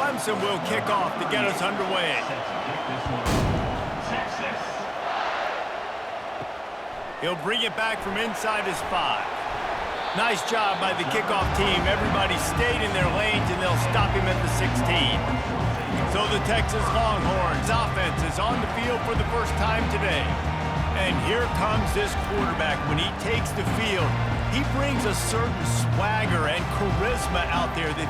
Clemson will kick off to get us underway. He'll bring it back from inside his 5. Nice job by the kickoff team. Everybody stayed in their lanes, and they'll stop him at the 16. So the Texas Longhorns offense is on the field for the first time today. And here comes this quarterback. When he takes the field, he brings a certain swagger and charisma out there that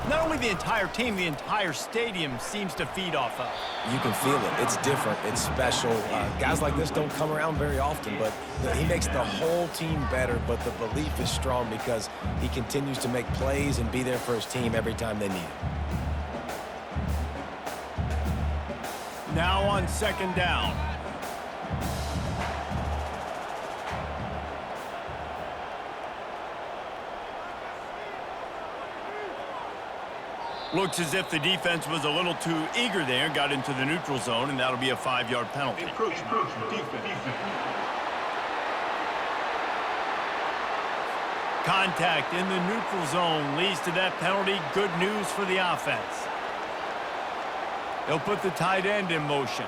not only the entire team, the entire stadium seems to feed off of. You can feel it. It's different. It's special. Guys like this don't come around very often, but he makes the whole team better, but the belief is strong because he continues to make plays and be there for his team every time they need him. Now on second down. Looks as if the defense was a little too eager there, got into the neutral zone, and that'll be a 5-yard penalty. Contact in the neutral zone leads to that penalty. Good news for the offense. They'll put the tight end in motion.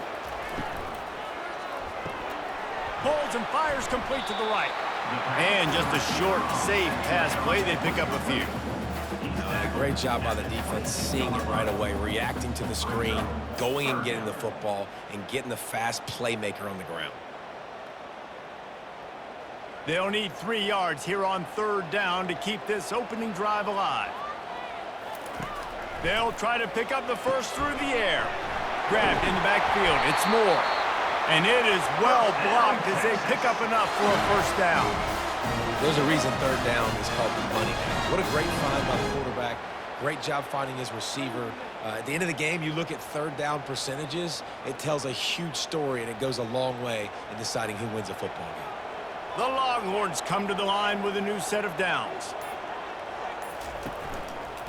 Pulls and fires complete to the right. And just a short, safe pass play. They pick up a few. Great job by the defense, seeing it right away, reacting to the screen, going and getting the football, and getting the fast playmaker on the ground. They'll need 3 yards here on third down to keep this opening drive alive. They'll try to pick up the first through the air. Grabbed in the backfield. It's Moore. And it is well blocked as they pick up enough for a first down. There's a reason third down is called the money down. What a great find by the quarterback. Great job finding his receiver. At the end of the game, you look at third down percentages. It tells a huge story, and it goes a long way in deciding who wins a football game. The Longhorns come to the line with a new set of downs.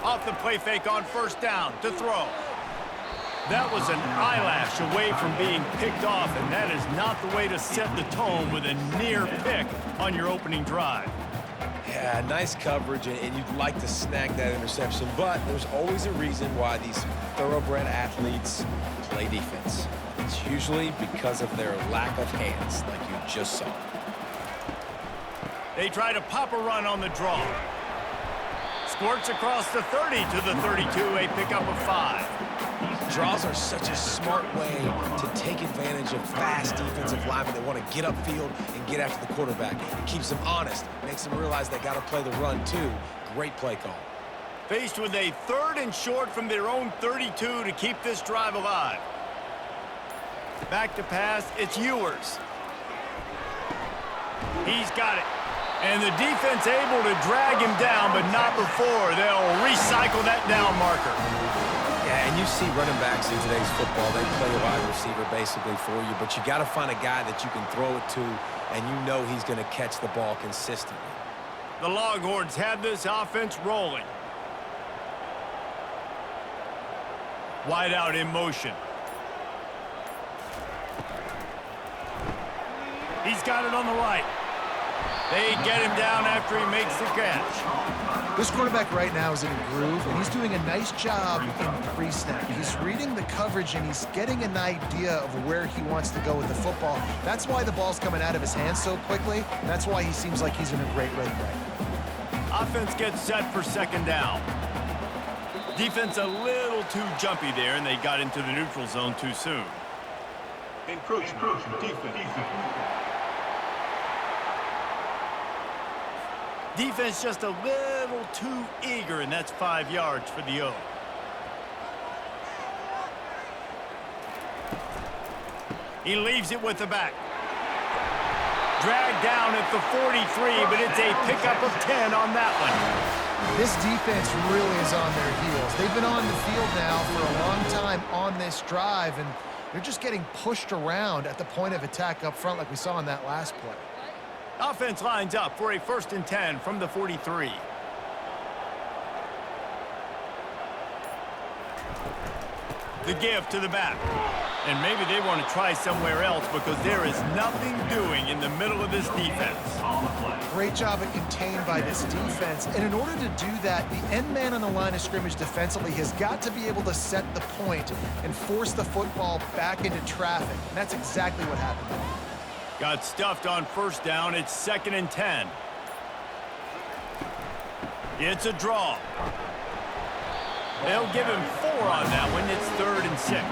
Off the play fake on first down to throw. That was an eyelash away from being picked off, and that is not the way to set the tone with a near pick on your opening drive. Yeah, nice coverage, and you'd like to snag that interception, but there's always a reason why these thoroughbred athletes play defense. It's usually because of their lack of hands, like you just saw. They try to pop a run on the draw. Squirts across the 30 to the 32, a pickup of 5. Draws are such a smart way to take advantage of fast defensive linemen that want to get upfield and get after the quarterback. It keeps them honest, makes them realize they got to play the run too. Great play call. Faced with a 3rd and short from their own 32 to keep this drive alive. Back to pass, it's Ewers. He's got it. And the defense able to drag him down, but not before. They'll recycle that down marker. Yeah, and you see running backs in today's football, they play a wide receiver basically for you, but you got to find a guy that you can throw it to, and you know he's going to catch the ball consistently. The Longhorns have this offense rolling. Wide out in motion. He's got it on the right. They get him down after he makes the catch. This quarterback right now is in a groove, and he's doing a nice job in pre-snap. He's reading the coverage, and he's getting an idea of where he wants to go with the football. That's why the ball's coming out of his hands so quickly. That's why he seems like he's in a great rhythm right now. Offense gets set for second down. Defense a little too jumpy there, and they got into the neutral zone too soon. Encroachment, defense. Defense just a little too eager, and that's 5 yards for the O. He leaves it with the back. Dragged down at the 43, but it's a pickup of 10 on that one. This defense really is on their heels. They've been on the field now for a long time on this drive, and they're just getting pushed around at the point of attack up front like we saw in that last play. Offense lines up for a 1st and 10 from the 43. The give to the back. And maybe they want to try somewhere else because there is nothing doing in the middle of this defense. Great job at contained by this defense. And in order to do that, the end man on the line of scrimmage defensively has got to be able to set the point and force the football back into traffic. And that's exactly what happened. Got stuffed on first down. It's 2nd and 10. It's a draw. They'll give him 4 on that one. It's 3rd and 6.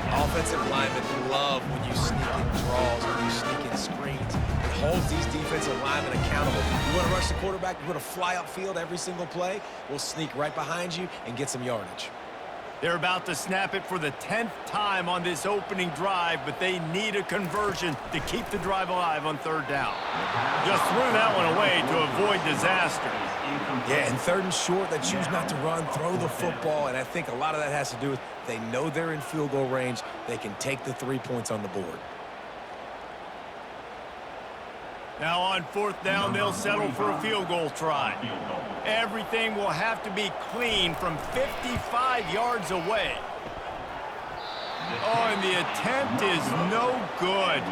Offensive linemen love when you sneak in draws, when you sneak in screens. It holds these defensive linemen accountable. You want to rush the quarterback, you want to fly upfield every single play, we'll sneak right behind you and get some yardage. They're about to snap it for the 10th time on this opening drive, but they need a conversion to keep the drive alive on 3rd down. Just threw that one away to avoid disaster. Yeah, and 3rd and short, they choose not to run, throw the football, and I think a lot of that has to do with they know they're in field goal range. They can take the 3 points on the board. Now on 4th down, they'll settle for a field goal try. Everything will have to be clean from 55 yards away. Oh, and the attempt is no good.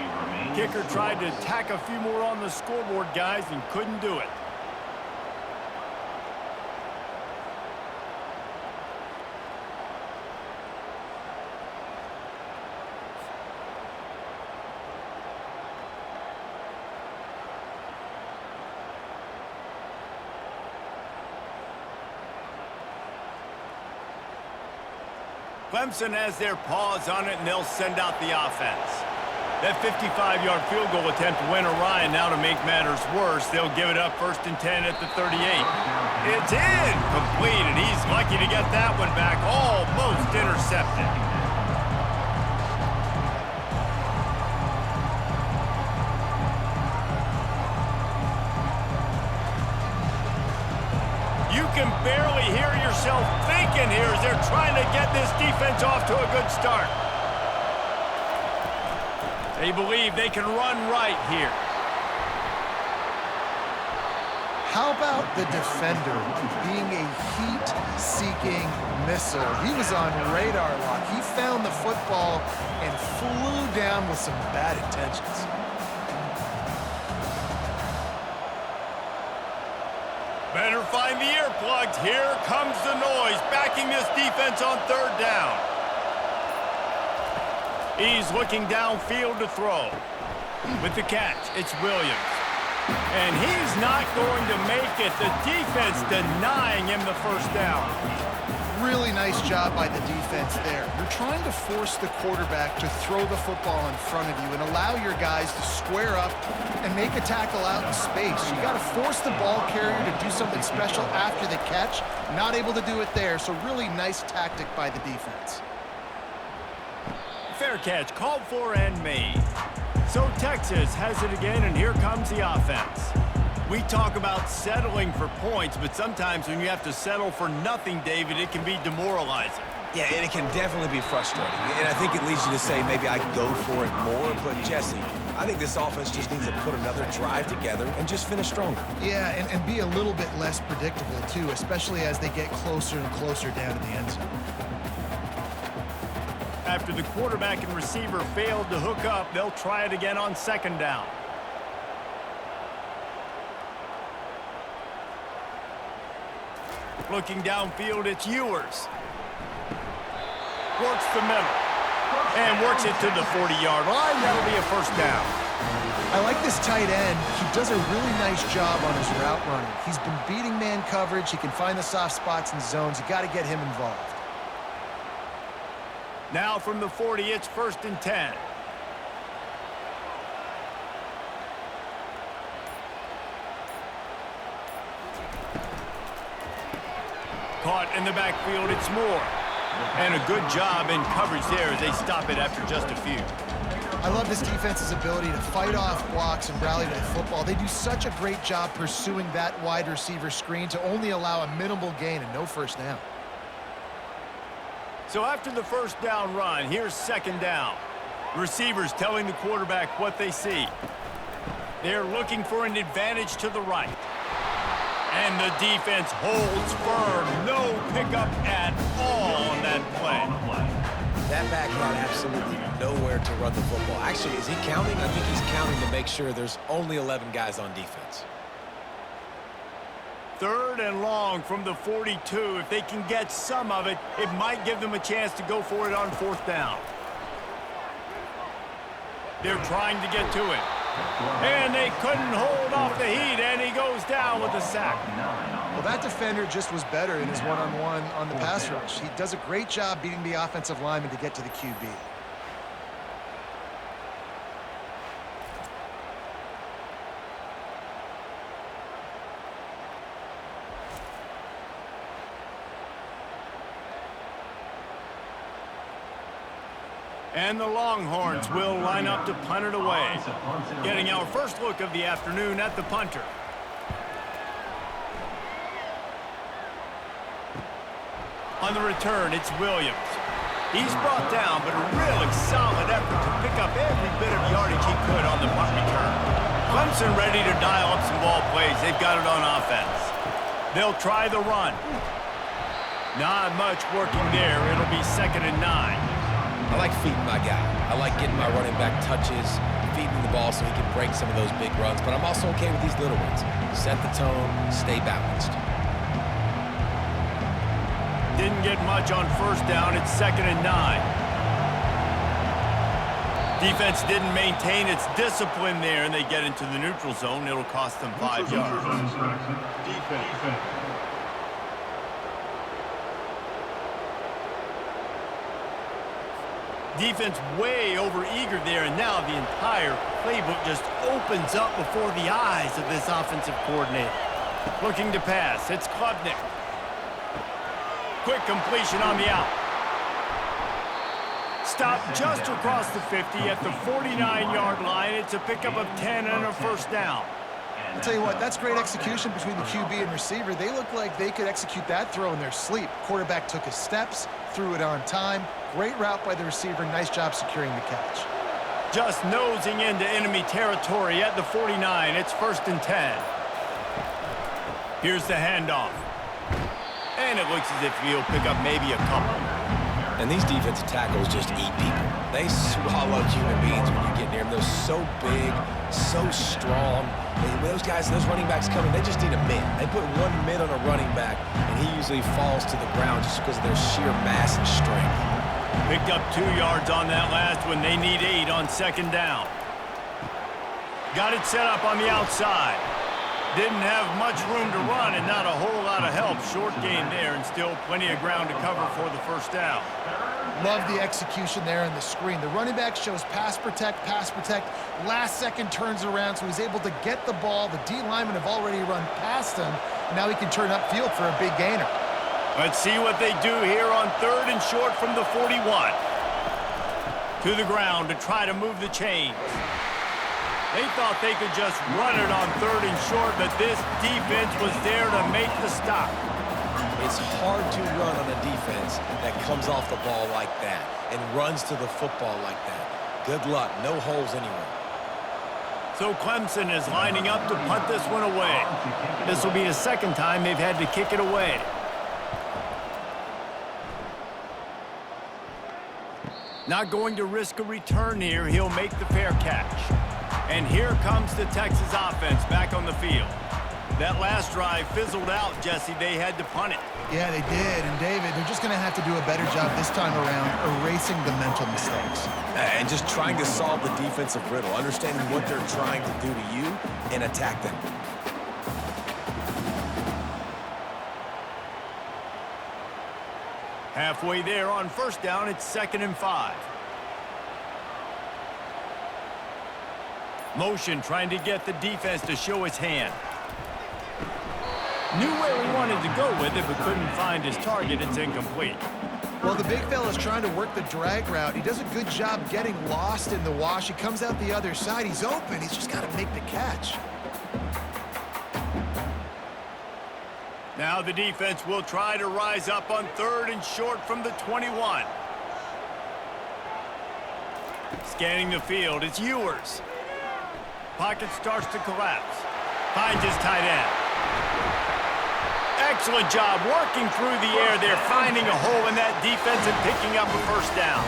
Kicker tried to tack a few more on the scoreboard, guys, and couldn't do it. Clemson has their paws on it, and they'll send out the offense. That 55-yard field goal attempt went awry, and now to make matters worse, they'll give it up 1st and 10 at the 38. It's incomplete, and he's lucky to get that one back, almost intercepted. You can barely hear yourself thinking here as they're trying to get this defense off to a good start. They believe they can run right here. How about the defender being a heat-seeking missile? He was on radar lock. He found the football and flew down with some bad intentions. Better find the earplugs. Here comes the noise, backing this defense on 3rd down. He's looking downfield to throw. With the catch, it's Williams. And he's not going to make it. The defense denying him the 1st down. Really nice job by the defense there. You're trying to force the quarterback to throw the football in front of you and allow your guys to square up and make a tackle out in space. You got to force the ball carrier to do something special after the catch. Not able to do it there, so really nice tactic by the defense. Fair catch, called for and made. So Texas has it again, and here comes the offense. We talk about settling for points, but sometimes when you have to settle for nothing, David, it can be demoralizing. Yeah, and it can definitely be frustrating. And I think it leads you to say maybe I could go for it more. But, Jesse, I think this offense just needs to put another drive together and just finish stronger. Yeah, and be a little bit less predictable, too, especially as they get closer and closer down to the end zone. After the quarterback and receiver failed to hook up, they'll try it again on 2nd down. Looking downfield, it's Ewers. Works the middle. And works it to the 40-yard line. That'll be a 1st down. I like this tight end. He does a really nice job on his route running. He's been beating man coverage. He can find the soft spots and zones. You got to get him involved. Now from the 40, it's 1st and 10. Caught in the backfield, it's Moore. And a good job in coverage there as they stop it after just a few. I love this defense's ability to fight off blocks and rally to the football. They do such a great job pursuing that wide receiver screen to only allow a minimal gain and no 1st down. So after the 1st down run, here's 2nd down. Receivers telling the quarterback what they see. They're looking for an advantage to the right. And the defense holds firm. No pickup at all on that play. That back had absolutely nowhere to run the football. Actually, is he counting? I think he's counting to make sure there's only 11 guys on defense. 3rd and long from the 42. If they can get some of it, it might give them a chance to go for it on 4th down. They're trying to get to it. And they couldn't hold off the heat, and he goes down with a sack. Well, that defender just was better in his one-on-one on the pass rush. He does a great job beating the offensive lineman to get to the QB. And the Longhorns will line up to punt it away. Getting our first look of the afternoon at the punter. On the return, it's Williams. He's brought down, but a really solid effort to pick up every bit of yardage he could on the punt return. Clemson ready to dial up some ball plays. They've got it on offense. They'll try the run. Not much working there. It'll be 2nd and 9. I like feeding my guy. I like getting my running back touches, feeding the ball so he can break some of those big runs. But I'm also okay with these little ones. Set the tone, stay balanced. Didn't get much on 1st down. It's 2nd and 9. Defense didn't maintain its discipline there, and they get into the neutral zone. It'll cost them 5 yards. Defense. Defense way over-eager there, and now the entire playbook just opens up before the eyes of this offensive coordinator. Looking to pass, it's Klubnik. Quick completion on the out. Stopped just across the 50 at the 49-yard line. It's a pickup of 10 and a 1st down. I'll tell you what, that's great execution between the QB and receiver. They look like they could execute that throw in their sleep. Quarterback took his steps, threw it on time. Great route by the receiver. Nice job securing the catch. Just nosing into enemy territory at the 49. It's 1st and 10. Here's the handoff. And it looks as if he'll pick up maybe a couple. And these defensive tackles just eat people. They swallow human beings when you get near them. They're so big, so strong. Those guys, those running backs coming, they just need a mid. They put one mid on a running back, and he usually falls to the ground just because of their sheer mass and strength. Picked up 2 yards on that last one. They need 8 on 2nd down. Got it set up on the outside. Didn't have much room to run and not a whole lot of help. Short gain there and still plenty of ground to cover for the 1st down. Love the execution there in the screen. The running back shows pass protect. Last second turns around, so he's able to get the ball. The D linemen have already run past him. And now he can turn upfield for a big gainer. Let's see what they do here on 3rd and short from the 41. To the ground to try to move the chains. They thought they could just run it on 3rd and short, but this defense was there to make the stop. It's hard to run on a defense that comes off the ball like that and runs to the football like that. Good luck. No holes anywhere. So Clemson is lining up to punt this one away. This will be the 2nd time they've had to kick it away. Not going to risk a return here. He'll make the fair catch. And here comes the Texas offense back on the field. That last drive fizzled out, Jesse. They had to punt it. Yeah, they did. And, David, they're just going to have to do a better job this time around erasing the mental mistakes. And just trying to solve the defensive riddle, understanding what they're trying to do to you and attack them. Halfway there on 1st down, it's 2nd and 5. Motion trying to get the defense to show his hand. Knew where he wanted to go with it, but couldn't find his target. It's incomplete. Well, the big fella's trying to work the drag route. He does a good job getting lost in the wash. He comes out the other side. He's open. He's just got to make the catch. Now the defense will try to rise up on 3rd and short from the 21. Scanning the field, it's Ewers. Pocket starts to collapse. Finds his tight end. Excellent job working through the air there, finding a hole in that defense and picking up a first down.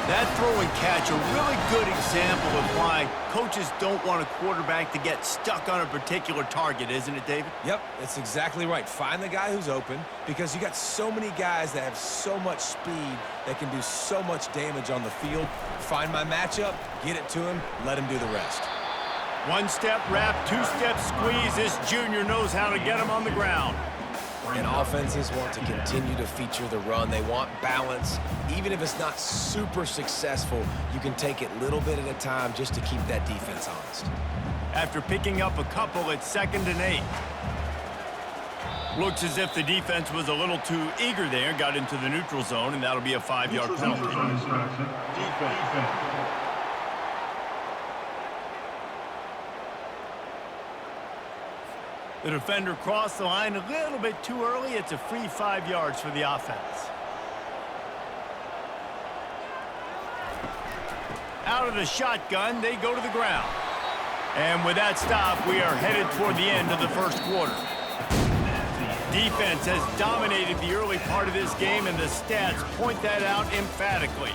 That throw and catch, a really good example of why coaches don't want a quarterback to get stuck on a particular target, isn't it, David? Yep, that's exactly right. Find the guy who's open, because you got so many guys that have so much speed that can do so much damage on the field. Find my matchup, get it to him, let him do the rest. One-step wrap, two-step squeeze. This junior knows how to get him on the ground. And offenses want to continue to feature the run. They want balance. Even if it's not super successful, you can take it little bit at a time just to keep that defense honest. After picking up a couple, it's 2nd and 8. Looks as if the defense was a little too eager there, got into the neutral zone, and that'll be a 5-yard penalty. The defender crossed the line a little bit too early. It's a free 5 yards for the offense. Out of the shotgun, they go to the ground. And with that stop, we are headed toward the end of the first quarter. Defense has dominated the early part of this game, and the stats point that out emphatically.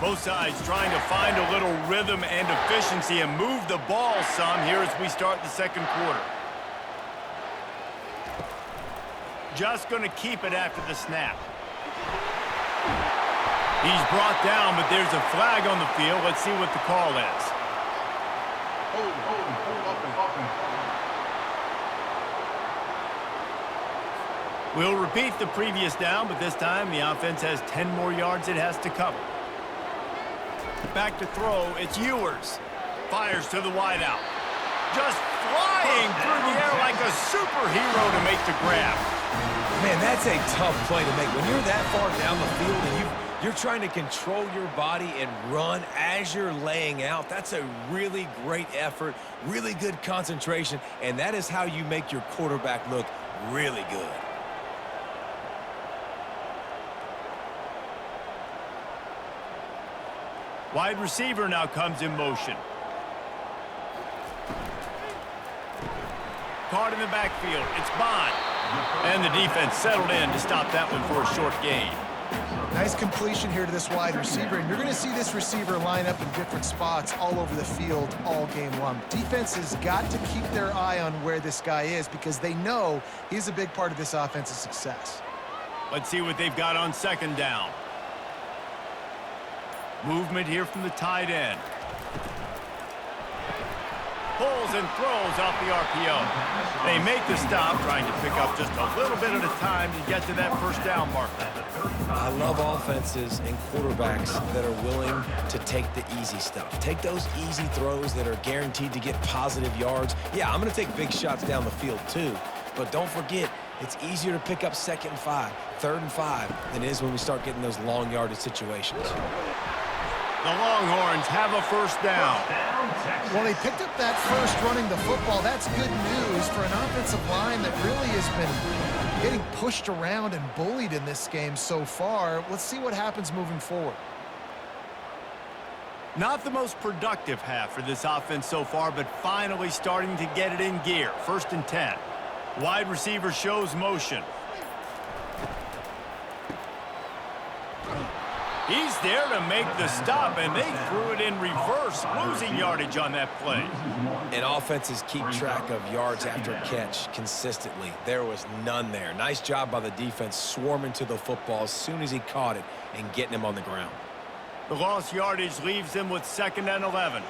Both sides trying to find a little rhythm and efficiency and move the ball some here as we start the second quarter. Just going to keep it after the snap. He's brought down, but there's a flag on the field. Let's see what the call is. We'll repeat the previous down, but this time the offense has 10 more yards it has to cover. Back to throw, it's Ewers. Fires to the wideout. Just flying through the air like a superhero to make the grab. Man, that's a tough play to make. When you're that far down the field and you're trying to control your body and run as you're laying out, that's a really great effort, really good concentration, and that is how you make your quarterback look really good. Wide receiver now comes in motion. Caught in the backfield. It's Bond. And the defense settled in to stop that one for a short gain. Nice completion here to this wide receiver, and you're going to see this receiver line up in different spots all over the field all game long. Defense has got to keep their eye on where this guy is because they know he's a big part of this offense's success. Let's see what they've got on second down. Movement here from the tight end. Pulls and throws off the RPO. They make the stop, trying to pick up just a little bit at a time to get to that first down marker. I love offenses and quarterbacks that are willing to take the easy stuff. Take those easy throws that are guaranteed to get positive yards. Yeah, I'm going to take big shots down the field too, but don't forget, it's easier to pick up 2nd and 5, 3rd and 5 than it is when we start getting those long yardage situations. The Longhorns have a first down. Well, they picked up that first running the football. That's good news for an offensive line that really has been getting pushed around and bullied in this game so far. Let's see what happens moving forward. Not the most productive half for this offense so far, but finally starting to get it in gear. 1st and 10. Wide receiver shows motion. He's there to make the stop, and they threw it in reverse, losing yardage on that play. And offenses keep track of yards after catch consistently. There was none there. Nice job by the defense swarming to the football as soon as he caught it and getting him on the ground. The lost yardage leaves them with 2nd and 11.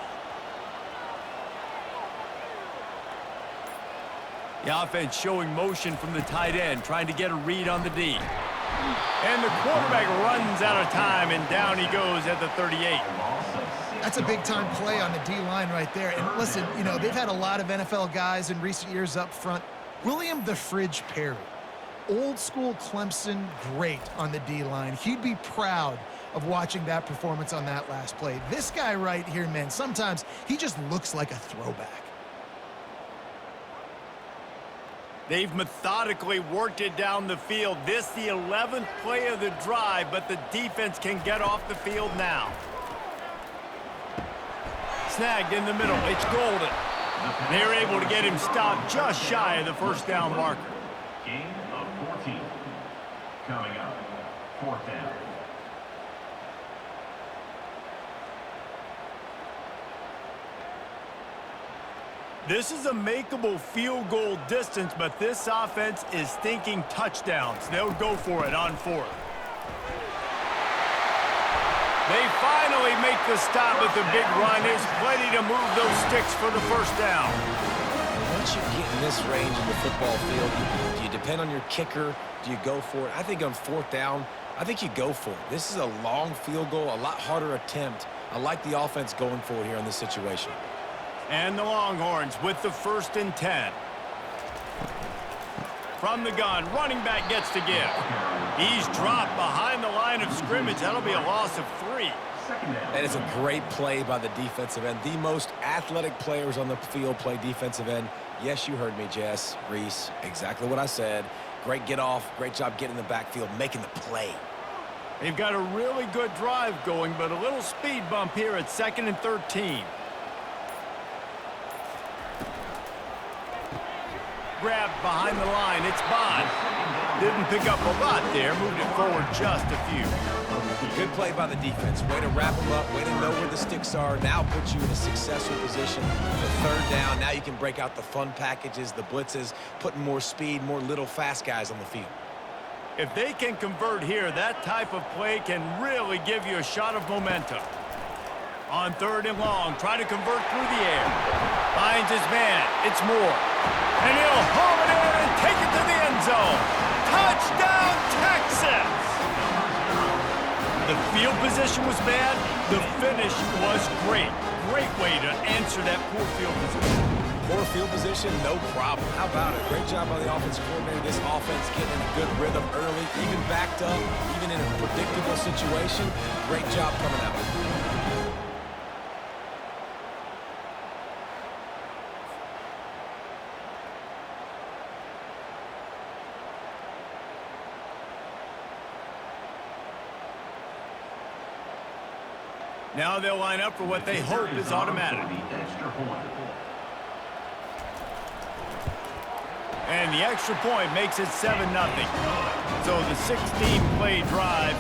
The offense showing motion from the tight end, trying to get a read on the D. And the quarterback runs out of time, and down he goes at the 38. That's a big-time play on the D-line right there. And listen, you know, they've had a lot of NFL guys in recent years up front. William the Fridge Perry, old-school Clemson great on the D-line. He'd be proud of watching that performance on that last play. This guy right here, man, sometimes he just looks like a throwback. They've methodically worked it down the field. This the 11th play of the drive, but the defense can get off the field now. Snagged in the middle. It's Golden. They're able to get him stopped just shy of the first down marker. Gain of 14. Coming up, 4th down. This is a makeable field goal distance, but this offense is thinking touchdowns. They'll go for it on 4th. They finally make the stop at the big run. There's plenty to move those sticks for the first down. Once you get in this range in the football field, do you depend on your kicker? Do you go for it? I think on 4th down, I think you go for it. This is a long field goal, a lot harder attempt. I like the offense going for it here in this situation. And the Longhorns with the 1st and 10. From the gun, running back gets to give. He's dropped behind the line of scrimmage. That'll be a loss of 3. That is a great play by the defensive end. The most athletic players on the field play defensive end. Yes, you heard me, Jess, Reese. Exactly what I said. Great get off. Great job getting in the backfield, making the play. They've got a really good drive going, but a little speed bump here at 2nd and 13. Grabbed behind the line. It's Bond. Didn't pick up a lot there. Moved it forward just a few. Good play by the defense. Way to wrap them up. Way to know where the sticks are. Now puts you in a successful position for 3rd down. Now you can break out the fun packages, the blitzes, putting more speed, more little fast guys on the field. If they can convert here, that type of play can really give you a shot of momentum. On 3rd and long, try to convert through the air. Finds his man. It's Moore. And he'll haul it in and take it to the end zone. Touchdown, Texas! The field position was bad. The finish was great. Great way to answer that poor field position. Poor field position, no problem. How about it? Great job by the offensive coordinator. This offense getting in a good rhythm early, even backed up, even in a predictable situation. Great job coming out. Now they'll line up for what they hope is automatic. And the extra point makes it 7-0. So the 16-play drive,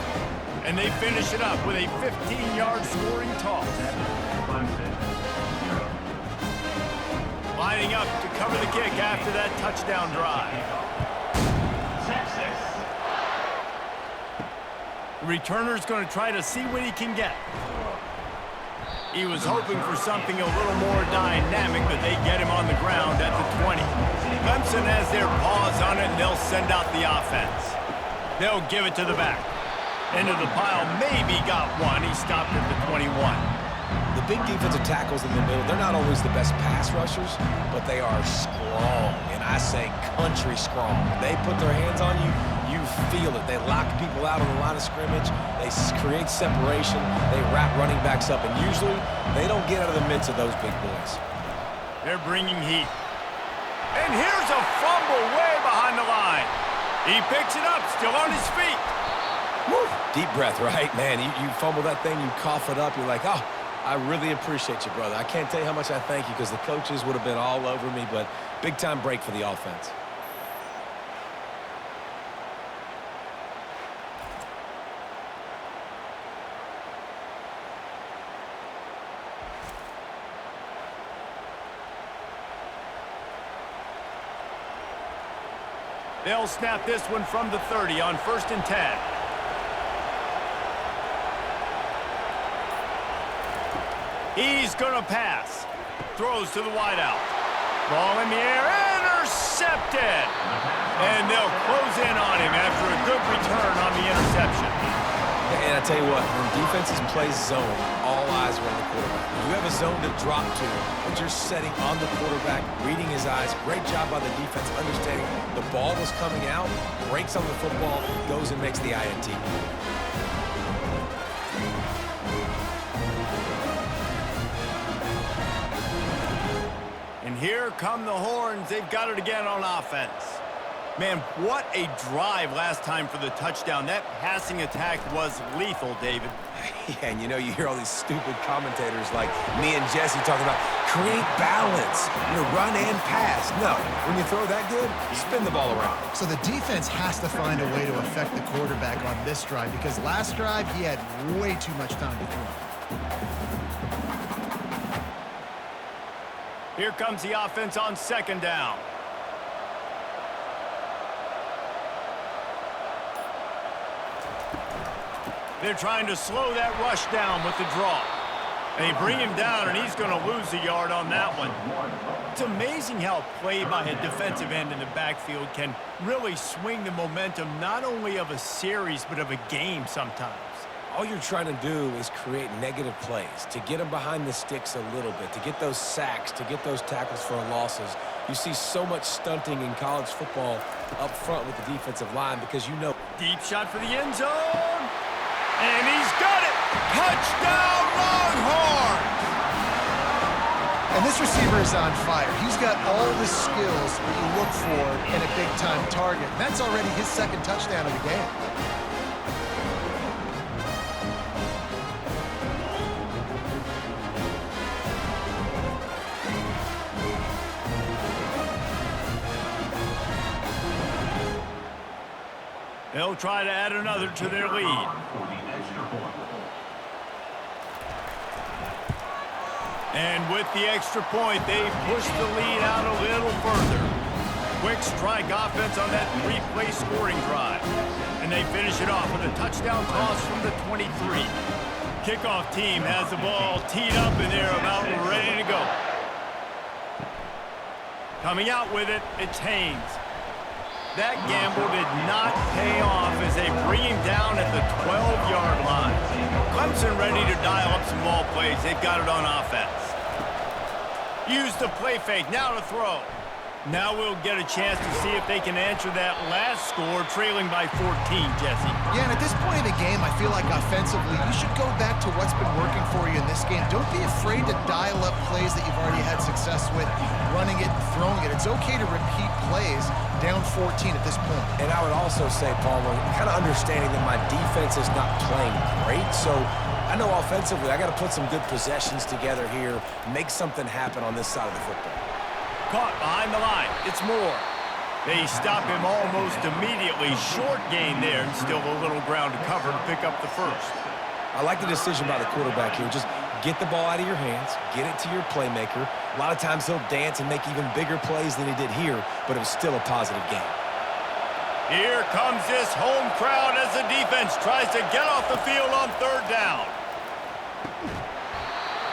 and they finish it up with a 15-yard scoring toss. Lining up to cover the kick after that touchdown drive. The returner's going to try to see what he can get. He was hoping for something a little more dynamic, but they get him on the ground at the 20. Clemson has their paws on it, and they'll send out the offense. They'll give it to the back. Into the pile, maybe got one. He stopped at the 21. The big defensive tackles in the middle, they're not always the best pass rushers, but they are strong, and I say country strong. They put their hands on you, you feel it. They lock people out on the line of scrimmage. They create separation. They wrap running backs up, and usually they don't get out of the midst of those big boys. They're bringing heat. And here's a fumble way behind the line. He picks it up, still on his feet. Woo. Deep breath, right? Man, you fumble that thing, you cough it up, you're like, oh, I really appreciate you, brother. I can't tell you how much I thank you because the coaches would have been all over me, but big-time break for the offense. They'll snap this one from the 30 on 1st and 10. He's going to pass. Throws to the wideout. Ball in the air. Intercepted. And they'll close in on him after a good return on the interception. And I tell you what, when defenses play zone, all eyes are on the quarterback. You have a zone to drop to, but you're setting on the quarterback, reading his eyes. Great job by the defense, understanding the ball was coming out, breaks on the football, goes and makes the INT. Here come the Horns. They've got it again on offense. Man, what a drive last time for the touchdown. That passing attack was lethal, David. Yeah, and you know, you hear all these stupid commentators like me and Jesse talking about create balance, run and pass. No, when you throw that good, spin the ball around. So the defense has to find a way to affect the quarterback on this drive because last drive he had way too much time to throw. Here comes the offense on second down. They're trying to slow that rush down with the draw. They bring him down, and he's going to lose a yard on that one. It's amazing how play by a defensive end in the backfield can really swing the momentum not only of a series but of a game sometimes. All you're trying to do is create negative plays, to get them behind the sticks a little bit, to get those sacks, to get those tackles for losses. You see so much stunting in college football up front with the defensive line because you know. Deep shot for the end zone. And he's got it! Touchdown, Longhorns! And this receiver is on fire. He's got all the skills that you look for in a big-time target. That's already his second touchdown of the game. They'll try to add another to their lead. And with the extra point, they push the lead out a little further. Quick strike offense on that three-play scoring drive. And they finish it off with a touchdown toss from the 23. Kickoff team has the ball teed up and they're about ready to go. Coming out with it, it's Haynes. That gamble did not pay off as they bring him down at the 12-yard line. Clemson ready to dial up some ball plays. They've got it on offense. Use the play fake, now to throw. Now we'll get a chance to see if they can answer that last score, trailing by 14, Jesse. Yeah, and at this point in the game, I feel like offensively, you should go back to what's been working for you in this game. Don't be afraid to dial up plays that you've already had success with, running it, throwing it. It's okay to repeat plays down 14 at this point. And I would also say, Palmer, kind of understanding that my defense is not playing great, so I know offensively I got to put some good possessions together here, make something happen on this side of the football. Caught behind the line. It's Moore. They stop him almost immediately. Short gain there, and still a little ground to cover to pick up the first. I like the decision by the quarterback here. Just get the ball out of your hands, get it to your playmaker. A lot of times he'll dance and make even bigger plays than he did here, but it was still a positive game. Here comes this home crowd as the defense tries to get off the field on third down.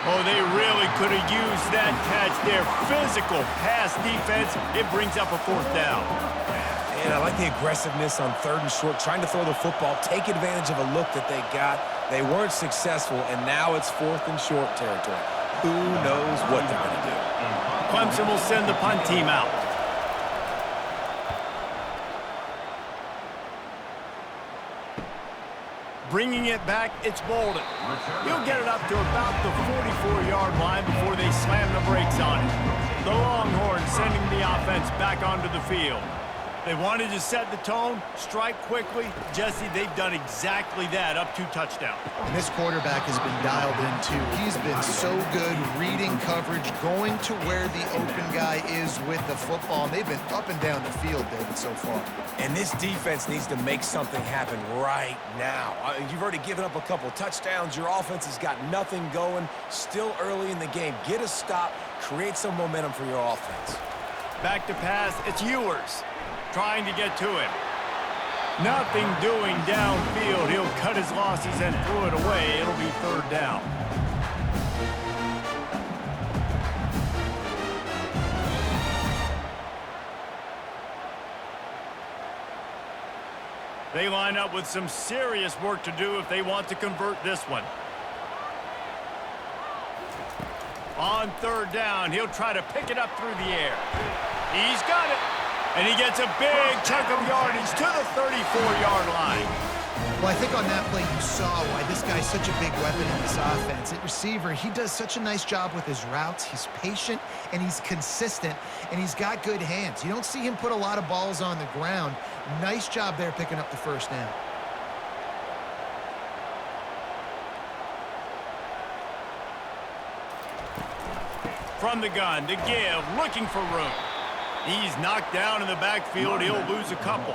Oh, they really could have used that catch there. Physical pass defense. It brings up a fourth down. And I like the aggressiveness on third and short, trying to throw the football, take advantage of a look that they got. They weren't successful, and now it's fourth and short territory. Who knows what they're going to do? Clemson will send the punt team out. Bringing it back, it's Bolden. He'll get it up to about the 44-yard line before they slam the brakes on it. The Longhorns sending the offense back onto the field. They wanted to set the tone, strike quickly. Jesse, they've done exactly that, up 2 touchdowns. And this quarterback has been dialed in, too. He's been so good reading coverage, going to where the open guy is with the football. And they've been up and down the field, David, so far. And this defense needs to make something happen right now. You've already given up a couple touchdowns. Your offense has got nothing going. Still early in the game. Get a stop. Create some momentum for your offense. Back to pass. It's Ewers trying to get to him. Nothing doing downfield. He'll cut his losses and throw it away. It'll be third down. They line up with some serious work to do if they want to convert this one. On third down, he'll try to pick it up through the air. He's got it. And he gets a big chunk of yardage to the 34-yard line. Well, I think on that play you saw why this guy's such a big weapon in this offense. At receiver, he does such a nice job with his routes. He's patient, and he's consistent, and he's got good hands. You don't see him put a lot of balls on the ground. Nice job there picking up the first down. From the gun to give, looking for room. He's knocked down in the backfield. He'll lose a couple.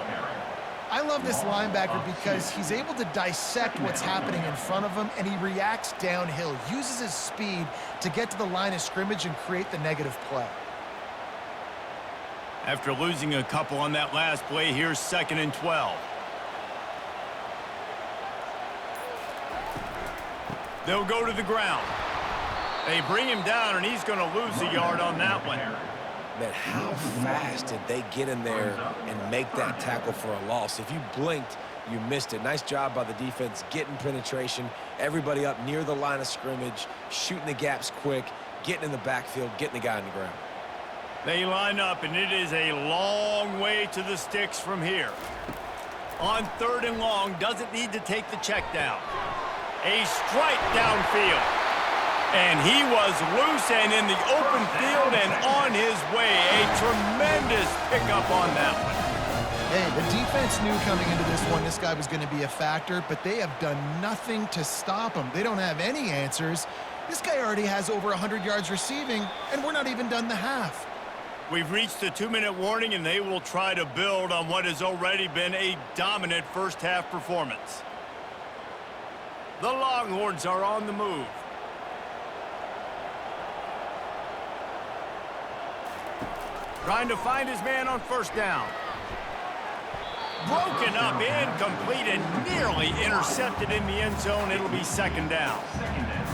I love this linebacker because he's able to dissect what's happening in front of him, and he reacts downhill, uses his speed to get to the line of scrimmage and create the negative play. After losing a couple on that last play, here's 2nd and 12. They'll go to the ground. They bring him down, and he's going to lose a yard on that one. Man, how fast did they get in there and make that tackle for a loss? If you blinked, you missed it. Nice job by the defense getting penetration. Everybody up near the line of scrimmage, shooting the gaps quick, getting in the backfield, getting the guy on the ground. They line up, and it is a long way to the sticks from here. On 3rd and long, doesn't need to take the check down. A strike downfield. And he was loose and in the open field and on his way. A tremendous pickup on that one. Hey, the defense knew coming into this one this guy was going to be a factor, but they have done nothing to stop him. They don't have any answers. This guy already has over 100 yards receiving, and we're not even done the half. We've reached the 2-minute warning, and they will try to build on what has already been a dominant first-half performance. The Longhorns are on the move. Trying to find his man on 1st down. Broken up, incomplete, and nearly intercepted in the end zone. It'll be 2nd down.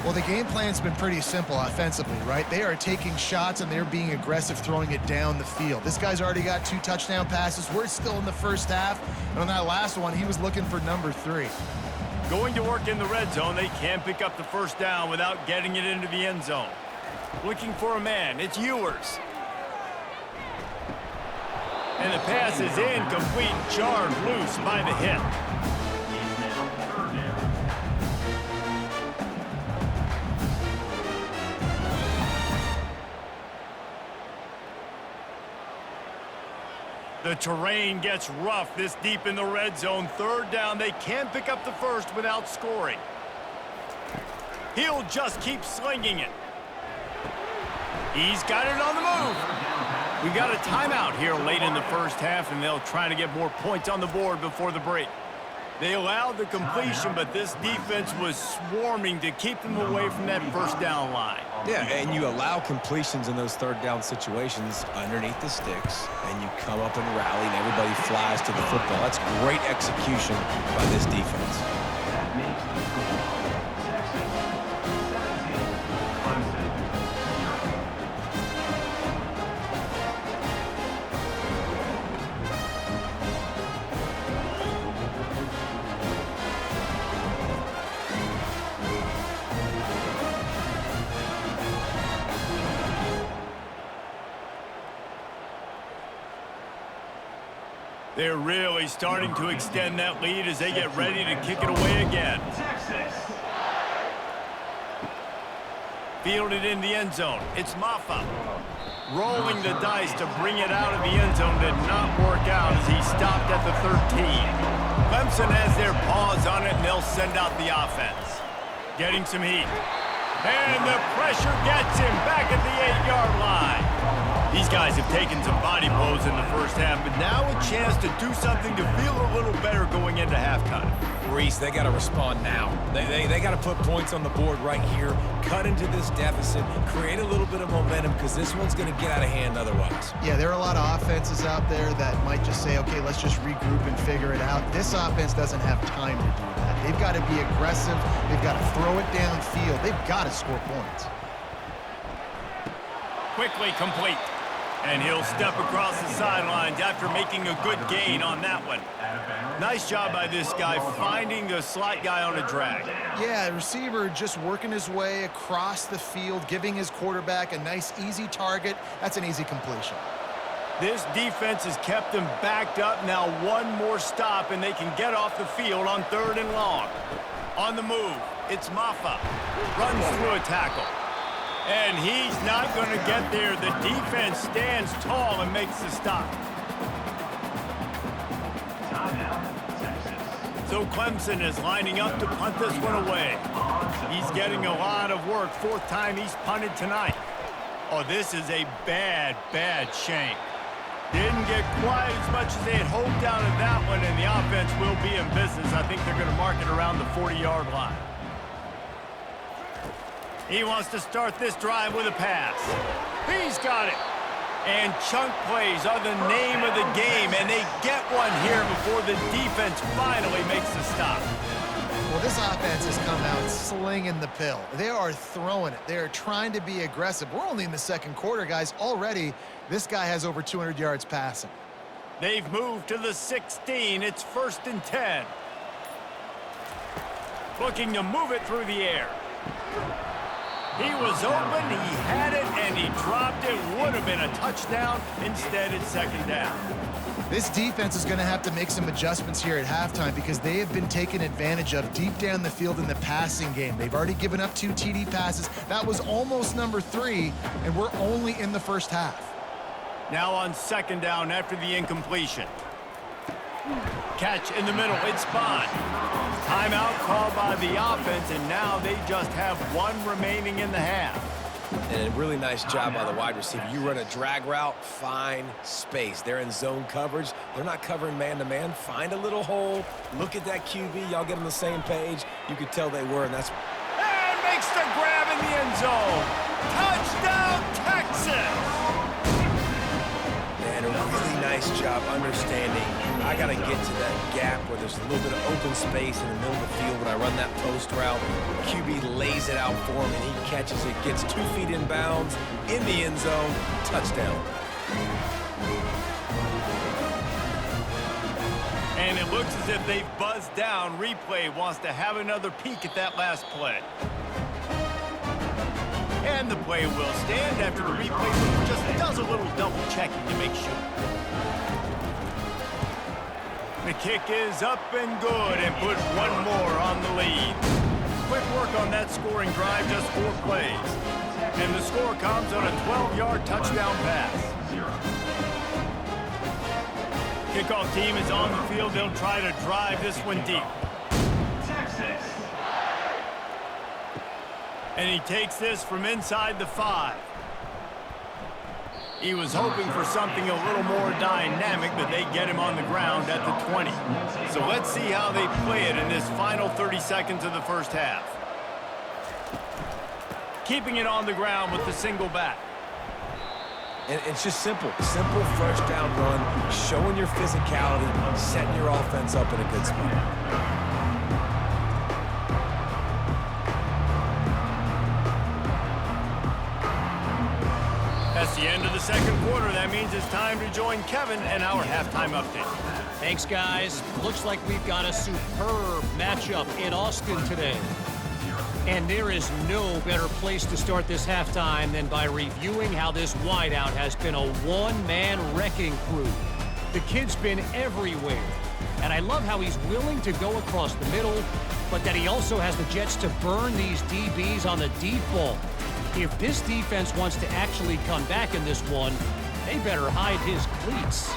Well, the game plan's been pretty simple offensively, right? They are taking shots, and they're being aggressive, throwing it down the field. This guy's already got 2 touchdown passes. We're still in the first half, and on that last one, he was looking for number 3. Going to work in the red zone. They can't pick up the 1st down without getting it into the end zone. Looking for a man. It's Ewers. And the pass is incomplete, jarred loose by the hit. The terrain gets rough this deep in the red zone. 3rd down, they can't pick up the 1st without scoring. He'll just keep slinging it. He's got it on the move. We got a timeout here late in the first half, and they'll try to get more points on the board before the break. They allowed the completion, but this defense was swarming to keep them away from that 1st down line. Yeah, and you allow completions in those 3rd down situations underneath the sticks, and you come up and rally, and everybody flies to the football. That's great execution by this defense. They're really starting to extend that lead as they get ready to kick it away again. Fielded in the end zone. It's Maffa. Rolling the dice to bring it out of the end zone did not work out as he stopped at the 13. Clemson has their paws on it, and they'll send out the offense. Getting some heat. And the pressure gets him back at the 8-yard line. These guys have taken some body blows in the first half, but now a chance to do something to feel a little better going into halftime. Reese, they got to respond now. They got to put points on the board right here, cut into this deficit, create a little bit of momentum, because this one's going to get out of hand otherwise. Yeah, there are a lot of offenses out there that might just say, okay, let's just regroup and figure it out. This offense doesn't have time to do that. They've got to be aggressive. They've got to throw it downfield. They've got to score points. Quickly complete. And he'll step across the sidelines after making a good gain on that one. Nice job by this guy finding the slot guy on a drag. Yeah, receiver just working his way across the field, giving his quarterback a nice, easy target. That's an easy completion. This defense has kept them backed up. Now one more stop, and they can get off the field on 3rd and long. On the move, it's Maffa. Runs through a tackle. And he's not going to get there. The defense stands tall and makes the stop. So Clemson is lining up to punt this one away. He's getting a lot of work. 4th time he's punted tonight. Oh, this is a bad, bad shank. Didn't get quite as much as they had hoped out of that one, and the offense will be in business. I think they're going to mark it around the 40-yard line. He wants to start this drive with a pass. He's got it. And chunk plays are the name of the game, and they get one here before the defense finally makes the stop. Well, this offense has come out slinging the pill. They are throwing it. They are trying to be aggressive. We're only in the 2nd quarter, guys. Already, this guy has over 200 yards passing. They've moved to the 16. It's 1st and 10. Looking to move it through the air. He was open, he had it, and he dropped it. Would have been a touchdown. Instead, it's 2nd down. This defense is going to have to make some adjustments here at halftime because they have been taken advantage of deep down the field in the passing game. They've already given up 2 TD passes. That was almost number 3, and we're only in the first half. Now on 2nd down after the incompletion. Catch in the middle, it's Bond. Timeout called by the offense, and now they just have 1 remaining in the half. And a really nice job by the wide receiver. You run a drag route, find space. They're in zone coverage. They're not covering man-to-man. Find a little hole. Look at that QB. Y'all get on the same page. You could tell they were, and that's... And makes the grab in the end zone. Touchdown, Texas! And a really nice job understanding. I got to get to that gap where there's a little bit of open space in the middle of the field when I run that post route. QB lays it out for him, and he catches it, gets 2 feet in bounds, in the end zone, touchdown. And it looks as if they've buzzed down. Replay wants to have another peek at that last play. And the play will stand after the replay just does a little double checking to make sure. The kick is up and good and put 1 more on the lead. Quick work on that scoring drive, just 4 plays. And the score comes on a 12-yard touchdown pass. Kickoff team is on the field. They'll try to drive this one deep. Texas. And he takes this from inside the 5. He was hoping for something a little more dynamic, but they get him on the ground at the 20. So let's see how they play it in this final 30 seconds of the first half. Keeping it on the ground with the single back. And it's just simple. Simple first down run, showing your physicality, setting your offense up in a good spot. That's the end of the 2nd quarter. That means it's time to join Kevin and our halftime update. Thanks, guys. Looks like we've got a superb matchup in Austin today. And there is no better place to start this halftime than by reviewing how this wideout has been a one-man wrecking crew. The kid's been everywhere. And I love how he's willing to go across the middle, but that he also has the jets to burn these DBs on the deep ball. If this defense wants to actually come back in this one, they better hide his cleats.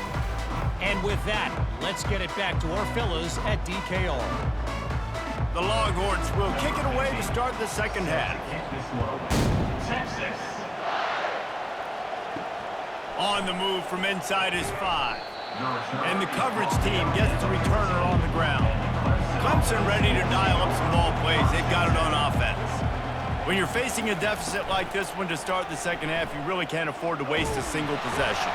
And with that, let's get it back to our fellas at DKR. The Longhorns will kick it away to start the 2nd half. Texas. On the move from inside his 5. And the coverage team gets the returner on the ground. Clemson ready to dial up some ball plays. They've got it on offense. When you're facing a deficit like this one to start the 2nd half, you really can't afford to waste a single possession.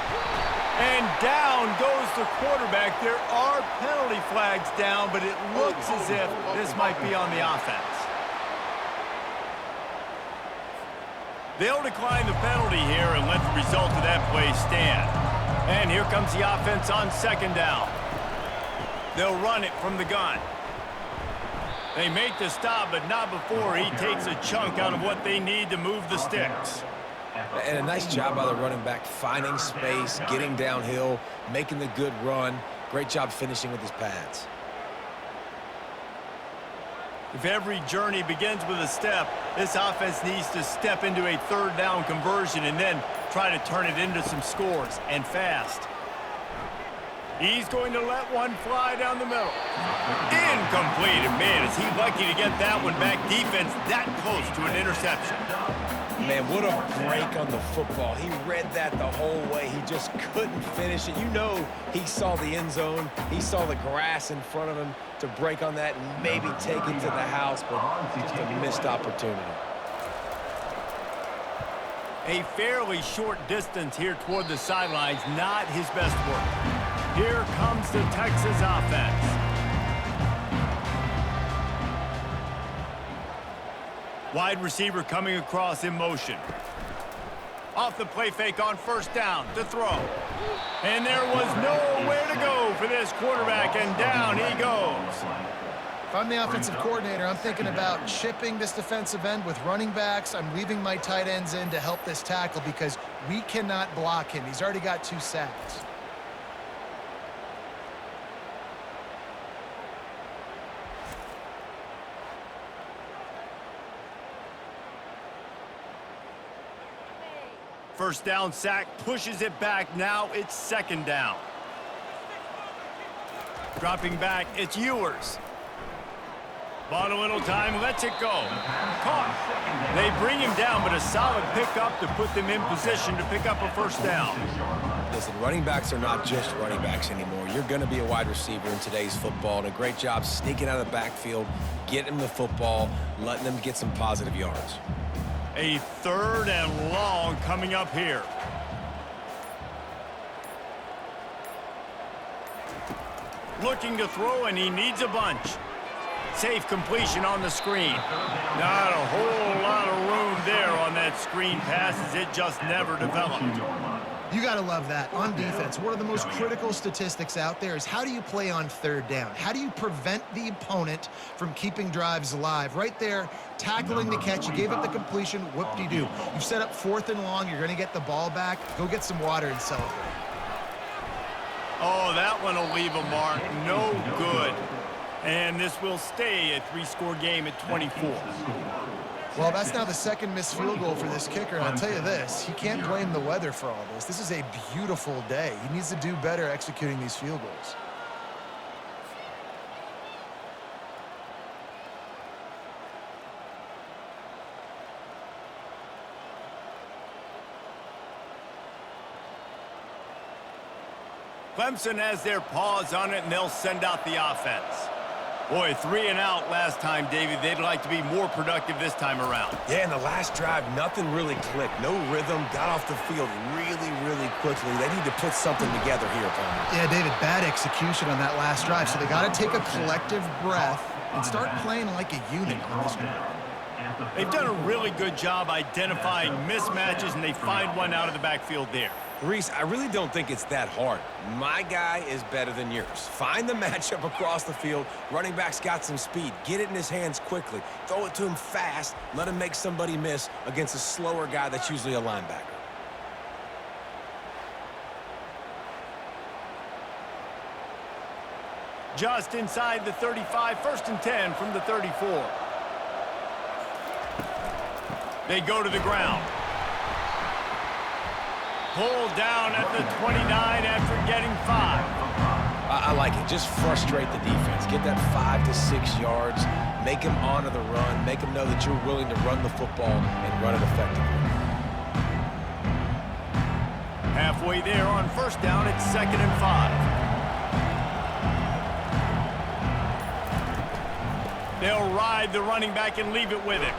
And down goes the quarterback. There are penalty flags down, but it looks as if this might be on the offense. They'll decline the penalty here and let the result of that play stand. And here comes the offense on 2nd down. They'll run it from the gun. They make the stop, but not before he takes a chunk out of what they need to move the sticks. And a nice job by the running back, finding space, getting downhill, making the good run. Great job finishing with his pads. If every journey begins with a step, this offense needs to step into a third down conversion and then try to turn it into some scores, and fast. He's going to let one fly down the middle. Incomplete. And man, is he lucky to get that one back. Defense that close to an interception. Man, what a break on the football. He read that the whole way. He just couldn't finish it. You know he saw the end zone. He saw the grass in front of him to break on that and maybe take it to the house, but just a missed opportunity. A fairly short distance here toward the sidelines, not his best work. Here comes the Texas offense. Wide receiver coming across in motion. Off the play fake on first down to throw. And there was nowhere to go for this quarterback, and down he goes. If I'm the offensive coordinator, I'm thinking about chipping this defensive end with running backs. I'm leaving my tight ends in to help this tackle because we cannot block him. He's already got 2 sacks. First down sack, pushes it back. Now it's second down. Dropping back, it's Ewers. Bought a little time, lets it go. Caught. They bring him down, but a solid pickup to put them in position to pick up a first down. Listen, running backs are not just running backs anymore. You're going to be a wide receiver in today's football, and a great job sneaking out of the backfield, getting them the football, letting them get some positive yards. A third and long coming up here. Looking to throw, and he needs a bunch. Safe completion on the screen. Not a whole lot of room there on that screen pass, as it just never developed. You got to love that. On defense, one of the most critical statistics out there is how do you play on third down? How do you prevent the opponent from keeping drives alive? Right there, tackling the catch. You gave up the completion. Whoop-de-doo. You've set up 4th and long. You're going to get the ball back. Go get some water and celebrate. Oh, that one will leave a mark. No good. And this will stay a 3-score game at 24. Well, that's now the 2nd missed field goal for this kicker, and I'll tell you this, he can't blame the weather for all this. This is a beautiful day. He needs to do better executing these field goals. Clemson has their paws on it, and they'll send out the offense. Boy, 3 and out last time, David. They'd like to be more productive this time around. Yeah, in the last drive, nothing really clicked. No rhythm, got off the field really quickly. They need to put something together here, Palmer. Yeah, David, bad execution on that last drive, so they got to take a collective breath and start playing like a unit on this one. They've done a really good job identifying mismatches, and they find one out of the backfield there. Reese, I really don't think it's that hard. My guy is better than yours. Find the matchup across the field. Running back's got some speed. Get it in his hands quickly. Throw it to him fast. Let him make somebody miss against a slower guy that's usually a linebacker. Just inside the 35, 1st and 10 from the 34. They go to the ground. Pulled down at the 29 after getting 5. I like it. Just frustrate the defense. Get that 5 to 6 yards. Make them honor the run. Make them know that you're willing to run the football and run it effectively. Halfway there on 1st down, it's 2nd and 5. They'll ride the running back and leave it with him.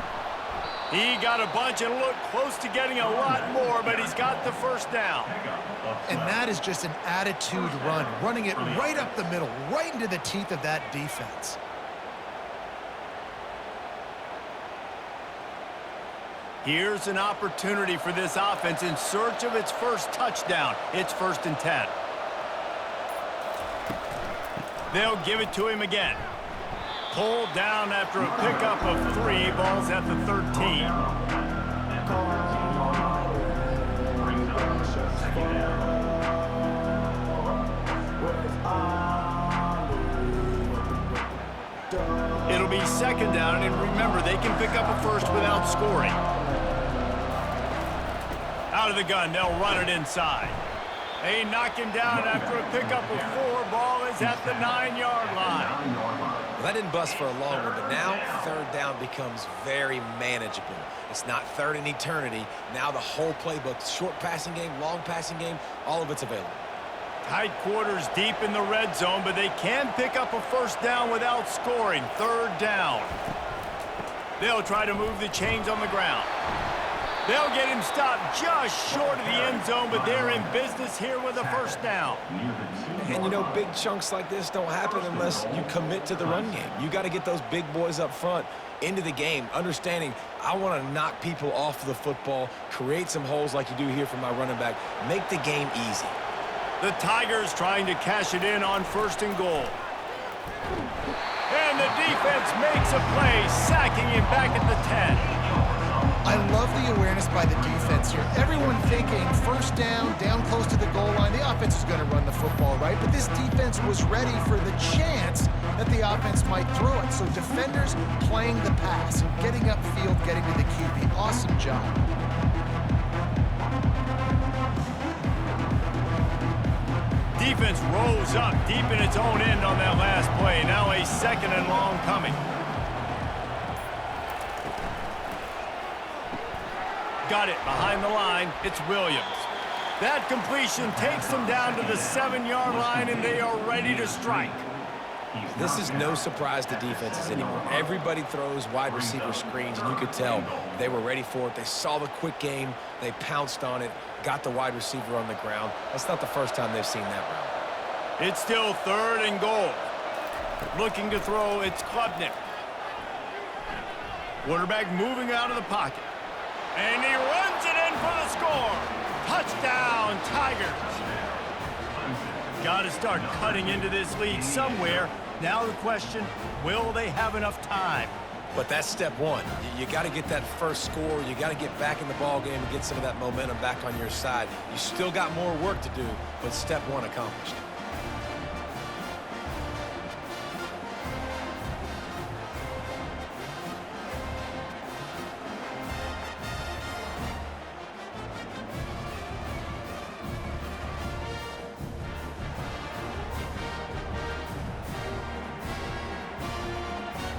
He got a bunch and looked close to getting a lot more, but he's got the 1st down. And that is just an attitude run, running it right up the middle, right into the teeth of that defense. Here's an opportunity for this offense in search of its first touchdown. It's 1st and 10. They'll give it to him again. Pulled down after a pickup of 3. Ball's at the 13. a second down, and remember, they can pick up a first without scoring. Out of the gun, they'll run it inside. They knock him down after a pickup of 4. Ball is at the 9-yard line. Well, that didn't bust for a long one, but now third down becomes very manageable. It's not third in eternity. Now the whole playbook, short passing game, long passing game, all of it's available. Tight quarters deep in the red zone, but they can pick up a first down without scoring. Third down. They'll try to move the chains on the ground. They'll get him stopped just short of the end zone, but they're in business here with a first down. And, you know, big chunks like this don't happen unless you commit to the run game. You got to get those big boys up front into the game, understanding I want to knock people off the football, create some holes like you do here for my running back, make the game easy. The Tigers trying to cash it in on 1st and goal. And the defense makes a play, sacking him back at the 10. I love the awareness by the defense here. Everyone thinking first down, down close to the goal line. The offense is going to run the football, right? But this defense was ready for the chance that the offense might throw it. So defenders playing the pass, getting upfield, getting to the QB. Awesome job. Defense rolls up deep in its own end on that last play. Now a 2nd and long coming. Got it behind the line. It's Williams. That completion takes them down to the 7-yard line, and they are ready to strike. This is no surprise to defenses anymore. Everybody throws wide receiver screens, and you could tell they were ready for it. They saw the quick game. They pounced on it, got the wide receiver on the ground. That's not the first time they've seen that route. It's still 3rd and goal. Looking to throw, it's Klubnik. Quarterback moving out of the pocket. And he runs it in for the score. Touchdown, Tigers. Got to start cutting into this lead somewhere. Now the question, will they have enough time? But that's step one. You got to get that first score. You got to get back in the ball game and get some of that momentum back on your side. You still got more work to do, but step one accomplished.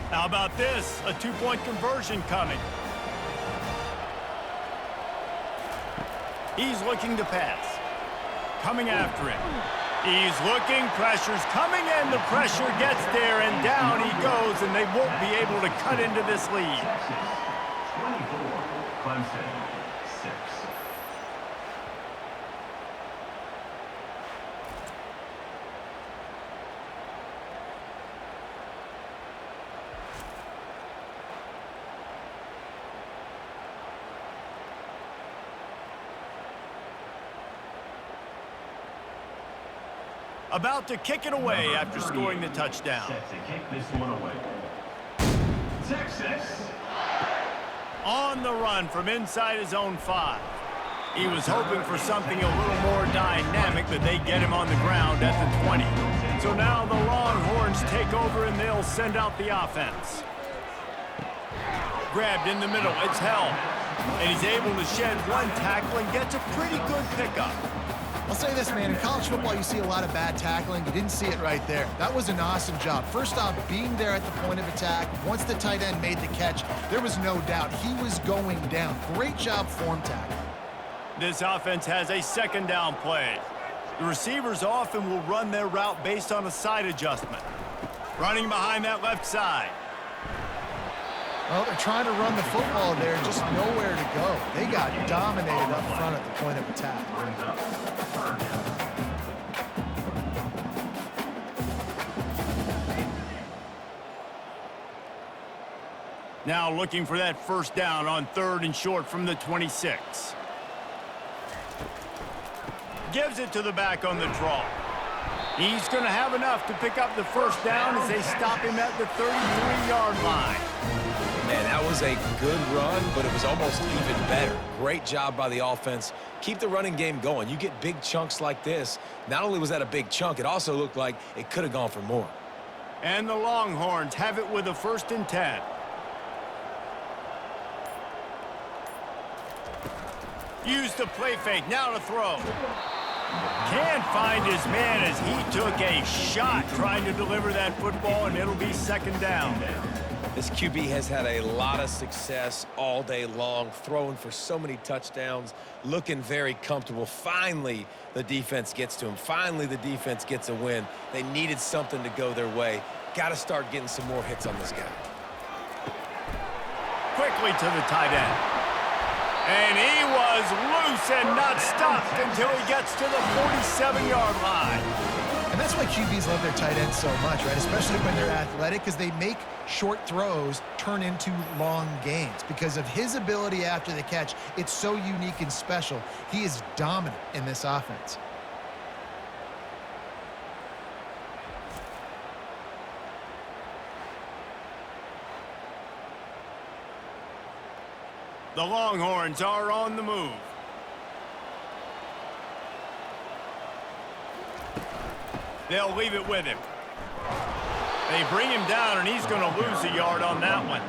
How about this? A 2-point conversion coming. He's looking to pass. Coming after him. He's looking, pressure's coming, and the pressure gets there, and down he goes, and they won't be able to cut into this lead. 24, Clemson, 6. About to kick it away after scoring the touchdown. Set to kick this one away. Texas. On the run from inside his own 5. He was hoping for something a little more dynamic, but they get him on the ground at the 20. So now the Longhorns take over, and they'll send out the offense. Grabbed in the middle. It's held. And he's able to shed one tackle and gets a pretty good pickup. I'll say this, man, in college football, you see a lot of bad tackling. You didn't see it right there. That was an awesome job. First off, being there at the point of attack. Once the tight end made the catch, there was no doubt he was going down. Great job form tackle. This offense has a 2nd down play. The receivers often will run their route based on a side adjustment. Running behind that left side. Well, they're trying to run the football there, just nowhere to go. They got dominated up front at the point of attack. Now looking for that first down on 3rd and short from the 26. Gives it to the back on the draw. He's going to have enough to pick up the first down as they stop him at the 33-yard line. Man, that was a good run, but it was almost even better. Great job by the offense. Keep the running game going. You get big chunks like this. Not only was that a big chunk, it also looked like it could have gone for more. And the Longhorns have it with a 1st and 10. Use the play fake, now to throw. Can't find his man as he took a shot trying to deliver that football, and it'll be 2nd down. This QB has had a lot of success all day long, throwing for so many touchdowns, looking very comfortable. Finally, the defense gets to him. Finally, the defense gets a win. They needed something to go their way. Got to start getting some more hits on this guy. Quickly to the tight end. And he was loose and not stopped until he gets to the 47-yard line. And that's why QBs love their tight ends so much, right? Especially when they're athletic, because they make short throws turn into long gains. Because of his ability after the catch, it's so unique and special. He is dominant in this offense. The Longhorns are on the move. They'll leave it with him. They bring him down, and he's going to lose a yard on that one.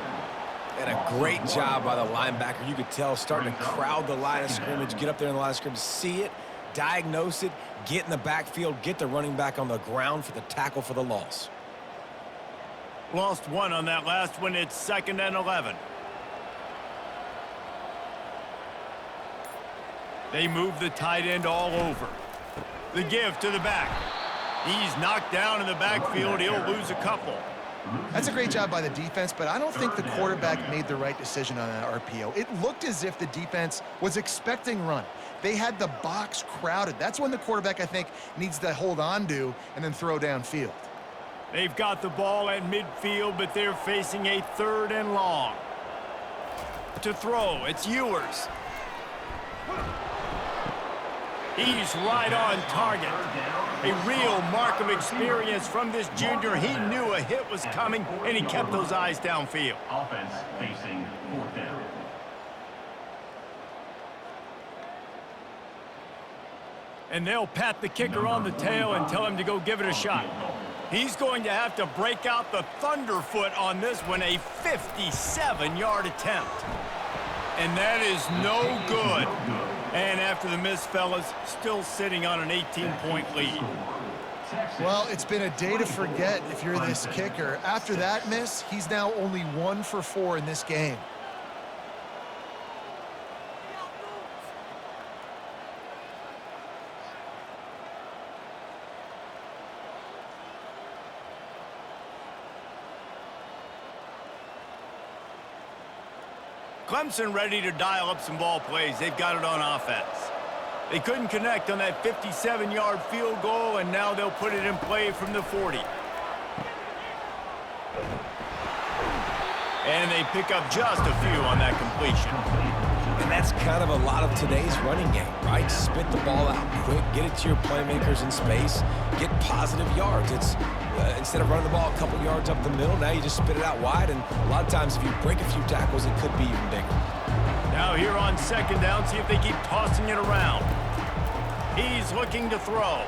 And a great job by the linebacker. You could tell starting to crowd the line of scrimmage, get up there in the line of scrimmage, see it, diagnose it, get in the backfield, get the running back on the ground for the tackle for the loss. Lost 1 on that last one. It's 2nd and 11. They move the tight end all over. The give to the back. He's knocked down in the backfield. He'll lose a couple. That's a great job by the defense, but I don't think the quarterback made the right decision on that RPO. It looked as if the defense was expecting run. They had the box crowded. That's when the quarterback, I think, needs to hold on to and then throw downfield. They've got the ball at midfield, but they're facing a 3rd and long. To throw, it's Ewers. He's right on target. A real mark of experience from this junior. He knew a hit was coming, and he kept those eyes downfield. Offense facing 4th down. And they'll pat the kicker on the tail and tell him to go give it a shot. He's going to have to break out the thunderfoot on this one, a 57-yard attempt. And that is no good. And after the miss, fellas, still sitting on an 18-point lead. Well, it's been a day to forget if you're this kicker. After that miss, he's now only 1 for 4 in this game. Clemson ready to dial up some ball plays. They've got it on offense. They couldn't connect on that 57-yard field goal, and now they'll put it in play from the 40. And they pick up just a few on that completion. And that's kind of a lot of today's running game, right? Spit the ball out quick, get it to your playmakers in space, get positive yards. It's instead of running the ball a couple yards up the middle, now you just spit it out wide, and a lot of times if you break a few tackles, it could be even bigger. Now here on 2nd down, see if they keep tossing it around. He's looking to throw.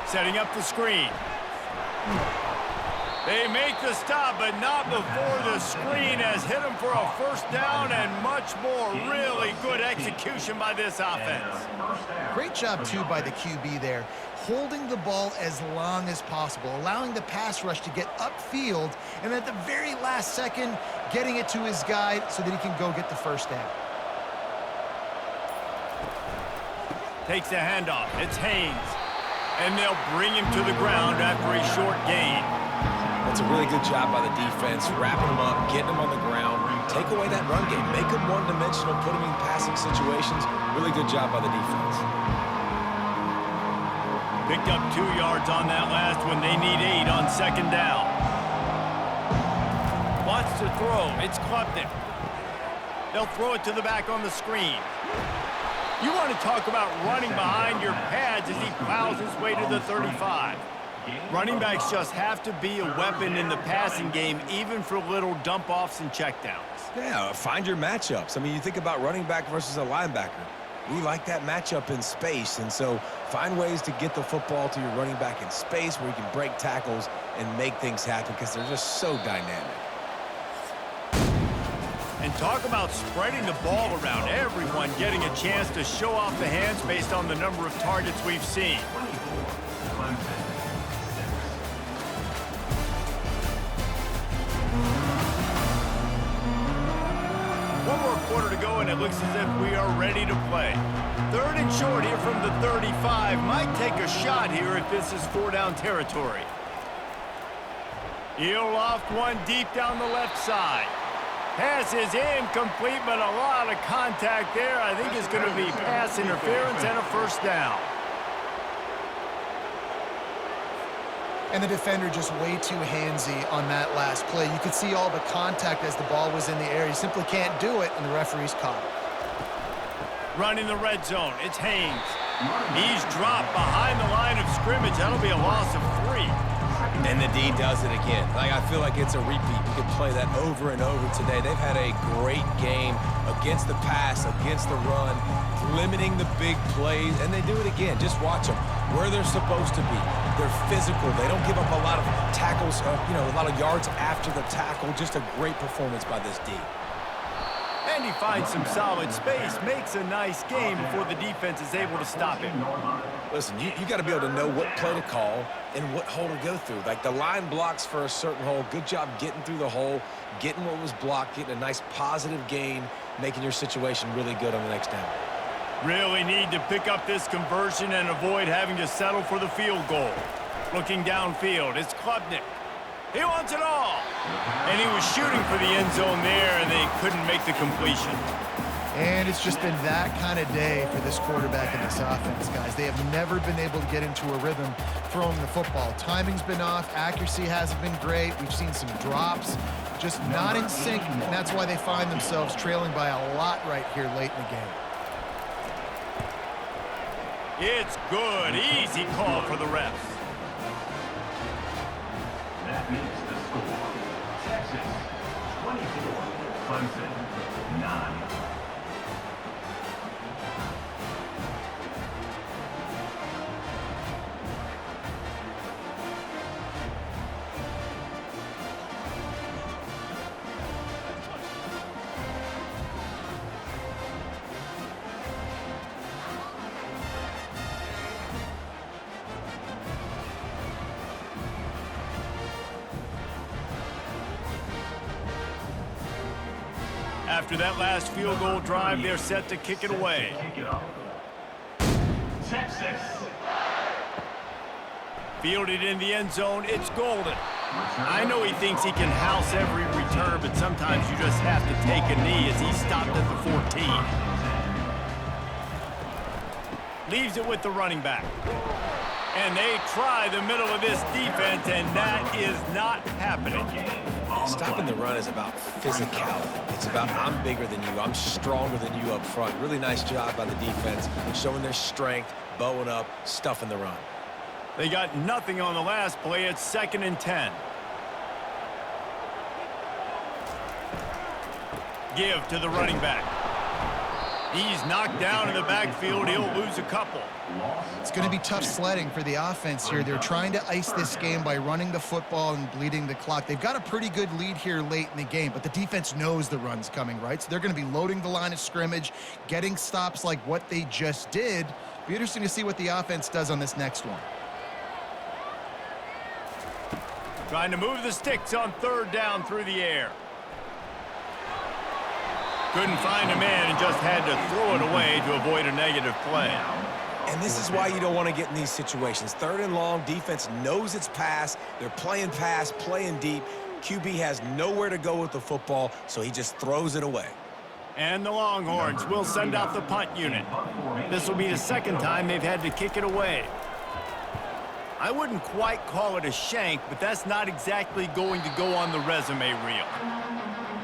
Setting up the screen. They make the stop, but not before the screen has hit him for a 1st down and much more. Really good execution by this offense. Great job, too, by the QB there, holding the ball as long as possible, allowing the pass rush to get upfield, and at the very last second, getting it to his guy so that he can go get the 1st down. Takes the handoff. It's Haynes. And they'll bring him to the ground after a short gain. That's a really good job by the defense, wrapping him up, getting him on the ground, take away that run game, make him one-dimensional, put him in passing situations. Really good job by the defense. Picked up 2 yards on that last one. They need 8 on 2nd down. Wants to throw. It's Clemson. They'll throw it to the back on the screen. You want to talk about running behind your pads as he plows his way to the 35. Running backs just have to be a weapon in the passing game, even for little dump-offs and checkdowns. Yeah, find your matchups. I mean, you think about running back versus a linebacker. We like that matchup in space, and so find ways to get the football to your running back in space where you can break tackles and make things happen because they're just so dynamic. And talk about spreading the ball around. Everyone getting a chance to show off the hands based on the number of targets we've seen. One more quarter to go, and it looks as if we are ready to play. 3rd and short here from the 35. Might take a shot here if this is 4-down territory. He'll loft one deep down the left side. Pass is incomplete, but a lot of contact there. I think it's going to be pass interference and a 1st down. And the defender just way too handsy on that last play. You could see all the contact as the ball was in the air. He simply can't do it, and the referee's caught it. Running the red zone, it's Haynes. He's dropped behind the line of scrimmage. That'll be a loss of 3. And the D does it again. I feel like it's a repeat. You can play that over and over today. They've had a great game against the pass, against the run, limiting the big plays, and they do it again. Just watch them where they're supposed to be. They're physical. They don't give up a lot of tackles, a lot of yards after the tackle. Just a great performance by this D. And he finds some solid space, makes a nice game before the defense is able to stop him. Listen, you got to be able to know what play to call and what hole to go through. Like the line blocks for a certain hole. Good job getting through the hole, getting what was blocked, getting a nice positive gain, making your situation really good on the next down. Really need to pick up this conversion and avoid having to settle for the field goal. Looking downfield, it's Klubnik. He wants it all. And he was shooting for the end zone there, and they couldn't make the completion. And it's just been that kind of day for this quarterback and this offense, guys. They have never been able to get into a rhythm throwing the football. Timing's been off. Accuracy hasn't been great. We've seen some drops, just not in sync, and that's why they find themselves trailing by a lot right here late in the game. It's good. Easy call for the refs. That makes the score. Texas 24, Clemson 9. After that last field goal drive, they're set to kick it away. Texas. Fielded in the end zone, it's Golden. I know he thinks he can house every return, but sometimes you just have to take a knee as he stopped at the 14. Leaves it with the running back. And they try the middle of this defense, and that is not happening. Stopping the run is about physicality. It's about I'm bigger than you, I'm stronger than you up front. Really nice job by the defense, showing their strength, bowing up, stuffing the run. They got nothing on the last play. It's 2nd and 10. Give to the running back. He's knocked down in the backfield. He'll lose a couple. It's going to be tough sledding for the offense here. They're trying to ice this game by running the football and bleeding the clock. They've got a pretty good lead here late in the game, but the defense knows the run's coming, right? So they're going to be loading the line of scrimmage, getting stops like what they just did. Be interesting to see what the offense does on this next one. Trying to move the sticks on 3rd down through the air. Couldn't find a man and just had to throw it away to avoid a negative play. And this is why you don't want to get in these situations. 3rd and long, defense knows it's pass. They're playing pass, playing deep. QB has nowhere to go with the football, so he just throws it away. And the Longhorns will send out the punt unit. This will be the 2nd time they've had to kick it away. I wouldn't quite call it a shank, but that's not exactly going to go on the resume reel.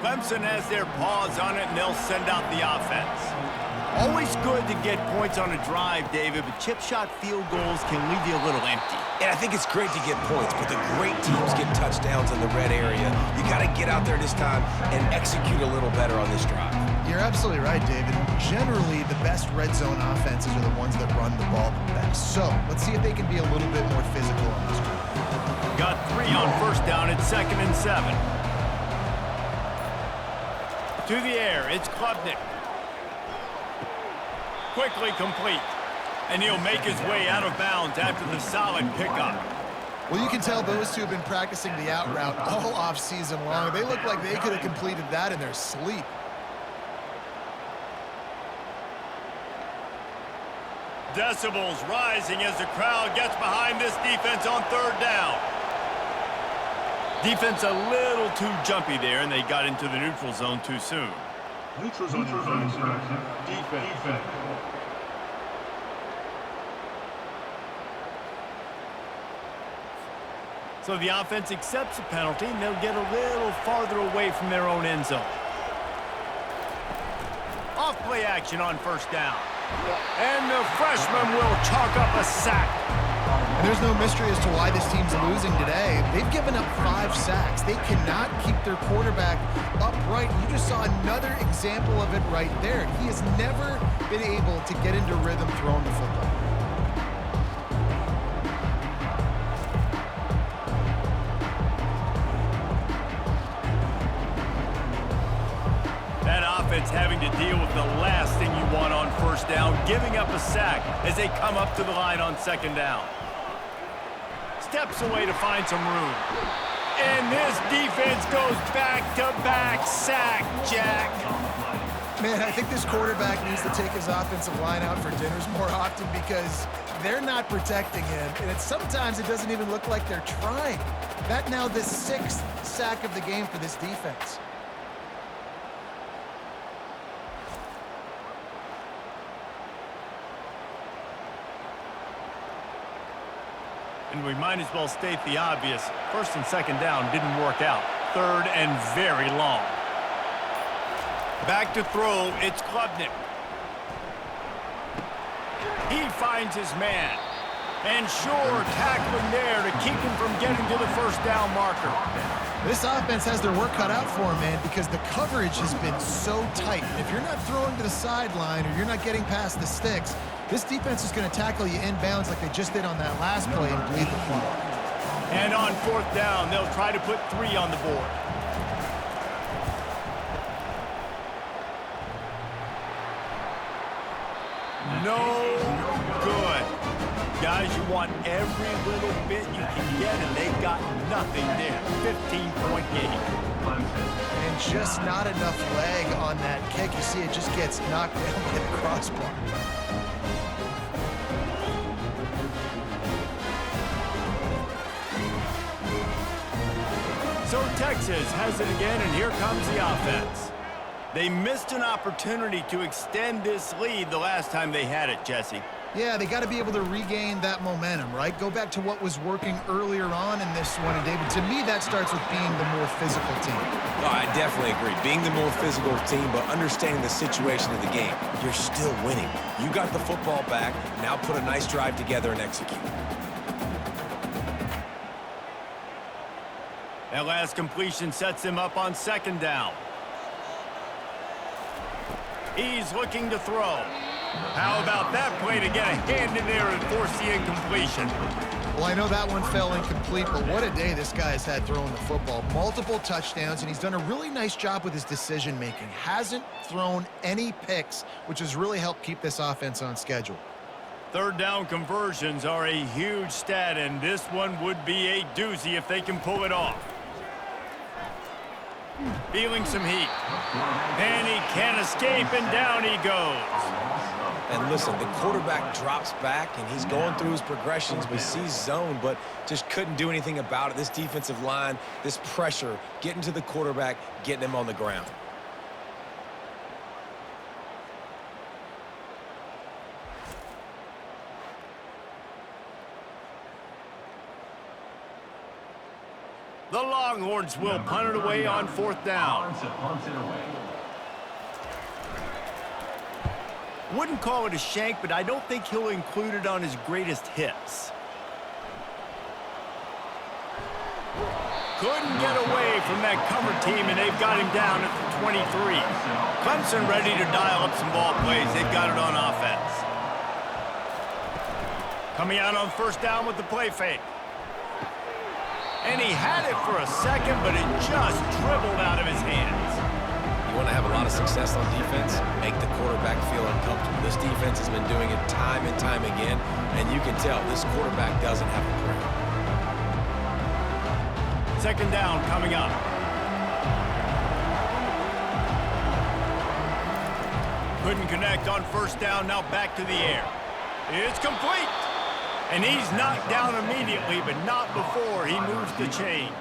Clemson has their paws on it, and they'll send out the offense. Always good to get points on a drive, David, but chip shot field goals can leave you a little empty. And I think it's great to get points, but the great teams get touchdowns in the red area. You got to get out there this time and execute a little better on this drive. You're absolutely right, David. generally the best red zone offenses are the ones that run the ball the best. So let's see if they can be a little bit more physical on this one. Got 3 on first down at 2nd and 7. To the air, it's Klubnik. Quickly complete. And he'll make his way out of bounds after the solid pickup. Well, you can tell those two have been practicing the out route all off season long. They look like they could have completed that in their sleep. Decibels rising as the crowd gets behind this defense on 3rd down. Defense a little too jumpy there, and they got into the neutral zone too soon. Neutral zone defense. So the offense accepts the penalty, and they'll get a little farther away from their own end zone. Off play action on 1st down. And the freshman will chalk up a sack. And there's no mystery as to why this team's losing today. They've given up 5 sacks. They cannot keep their quarterback upright. You just saw another example of it right there. He has never been able to get into rhythm throwing the football. Offense having to deal with the last thing you want on 1st down, giving up a sack as they come up to the line on 2nd down. Steps away to find some room. And this defense goes back-to-back sack, Jack. Man, I think this quarterback needs to take his offensive line out for dinners more often because they're not protecting him. And sometimes it doesn't even look like they're trying. That now the 6th sack of the game for this defense. And we might as well state the obvious. 1st and 2nd down didn't work out. 3rd and very long. Back to throw, it's Klubnik. He finds his man. And sure, tackling there to keep him from getting to the 1st down marker. This offense has their work cut out for them, man, because the coverage has been so tight. And if you're not throwing to the sideline or you're not getting past the sticks, this defense is going to tackle you inbounds like they just did on that last play and bleed the clock. And on 4th down, they'll try to put 3 on the board. No good. Guys, you want every little bit you can get, and they got nothing there. 15-point game. And just not enough leg on that kick. You see it just gets knocked down by the crossbar. So Texas has it again, and here comes the offense. They missed an opportunity to extend this lead the last time they had it, Jesse. Yeah, they got to be able to regain that momentum, right? Go back to what was working earlier on in this one. And, David, to me, that starts with being the more physical team. Oh, I definitely agree. Being the more physical team, but understanding the situation of the game. You're still winning. You got the football back. Now put a nice drive together and execute. That last completion sets him up on 2nd down. He's looking to throw. How about that play to get a hand in there and force the incompletion? Well, I know that one fell incomplete, but what a day this guy has had throwing the football. Multiple touchdowns, and he's done a really nice job with his decision-making. Hasn't thrown any picks, which has really helped keep this offense on schedule. 3rd down conversions are a huge stat, and this one would be a doozy if they can pull it off. Feeling some heat. And he can't escape, and down he goes. And listen, the quarterback drops back, and he's going through his progressions. We see zone, but just couldn't do anything about it. This defensive line, this pressure, getting to the quarterback, getting him on the ground. The Longhorns will punt it away on 4th down. Wouldn't call it a shank, but I don't think he'll include it on his greatest hits. Couldn't get away from that cover team, and they've got him down at the 23. Clemson ready to dial up some ball plays. They've got it on offense. Coming out on first down with the play fake. And he had it for a second, but it just dribbled out of his hands. You want to have a lot of success on defense, make the quarterback feel uncomfortable. This defense has been doing it time and time again, and you can tell this quarterback doesn't have a prayer. Second down coming up. Couldn't connect on first down, now back to the air. It's complete. And he's knocked down immediately, but not before he moves the chains.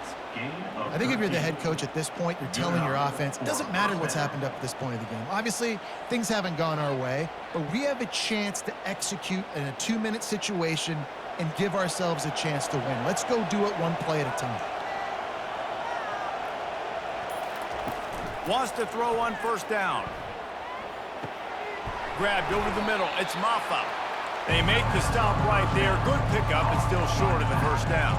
I think if you're the head coach at this point, you're telling your offense, it doesn't matter what's happened up to this point of the game. Obviously, things haven't gone our way, but we have a chance to execute in a 2-minute situation and give ourselves a chance to win. Let's go do it one play at a time. Wants to throw on first down. Grabbed over the middle. It's Maffa. They make the stop right there. Good pickup, but still short of the first down.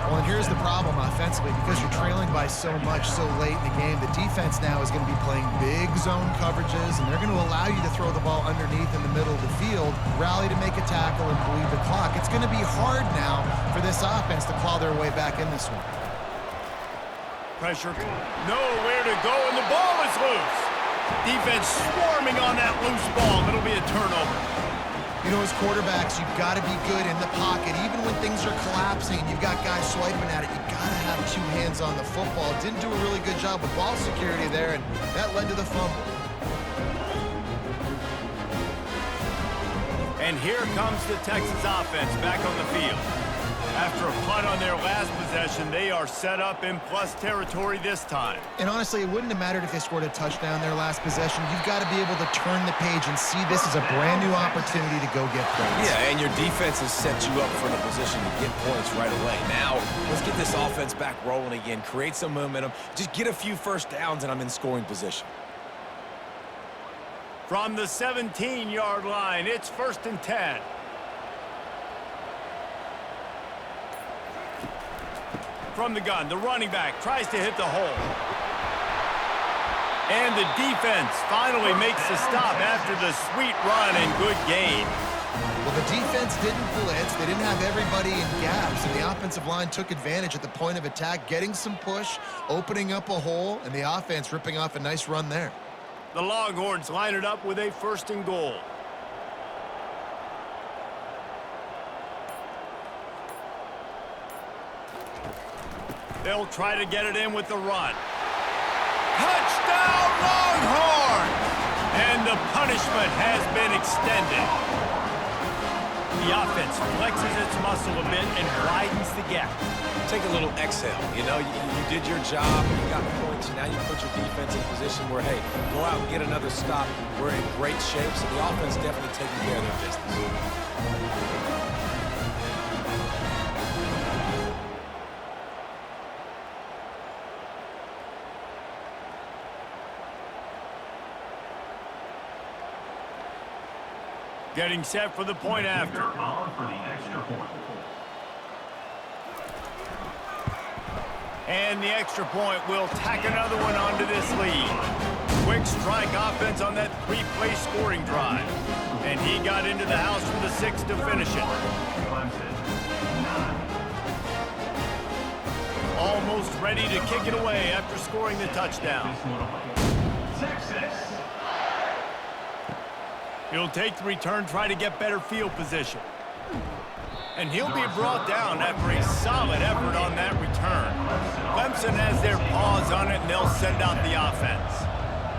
Well, and here's the problem offensively. Because you're trailing by so much so late in the game, the defense now is going to be playing big zone coverages, and they're going to allow you to throw the ball underneath in the middle of the field, rally to make a tackle, and bleed the clock. It's going to be hard now for this offense to claw their way back in this one. Pressure. Nowhere to go, and the ball is loose. Defense swarming on that loose ball. It'll be a turnover. You know, as quarterbacks, you've got to be good in the pocket. Even when things are collapsing, you've got guys swiping at it. You've got to have two hands on the football. Didn't do a really good job with ball security there, and that led to the fumble. And here comes the Texas offense back on the field. After a punt on their last possession, they are set up in plus territory this time. And honestly, it wouldn't have mattered if they scored a touchdown their last possession. You've got to be able to turn the page and see this as a brand new opportunity to go get points. Yeah, and your defense has set you up for the position to get points right away. Now, let's get this offense back rolling again, create some momentum, just get a few first downs, and I'm in scoring position. From the 17-yard line, it's 1st and 10. From the gun, the running back tries to hit the hole. And the defense finally makes the stop after the sweet run and good gain. Well, the defense didn't blitz. They didn't have everybody in gaps, and the offensive line took advantage at the point of attack, getting some push, opening up a hole, and the offense ripping off a nice run there. The Longhorns line it up with a 1st and goal. They'll try to get it in with the run. Touchdown, Longhorns! And the punishment has been extended. The offense flexes its muscle a bit and widens the gap. Take a little exhale. You know, you did your job, you got points, now you put your defense in a position where, hey, go out and get another stop. We're in great shape, so the offense definitely taking care of their business. Getting set for the point after. And the extra point will tack another one onto this lead. Quick strike offense on that 3-play scoring drive. And he got into the house for the 6 to finish it. Almost ready to kick it away after scoring the touchdown. He'll take the return, try to get better field position. And he'll be brought down after a solid effort on that return. Clemson has their paws on it, and they'll send out the offense.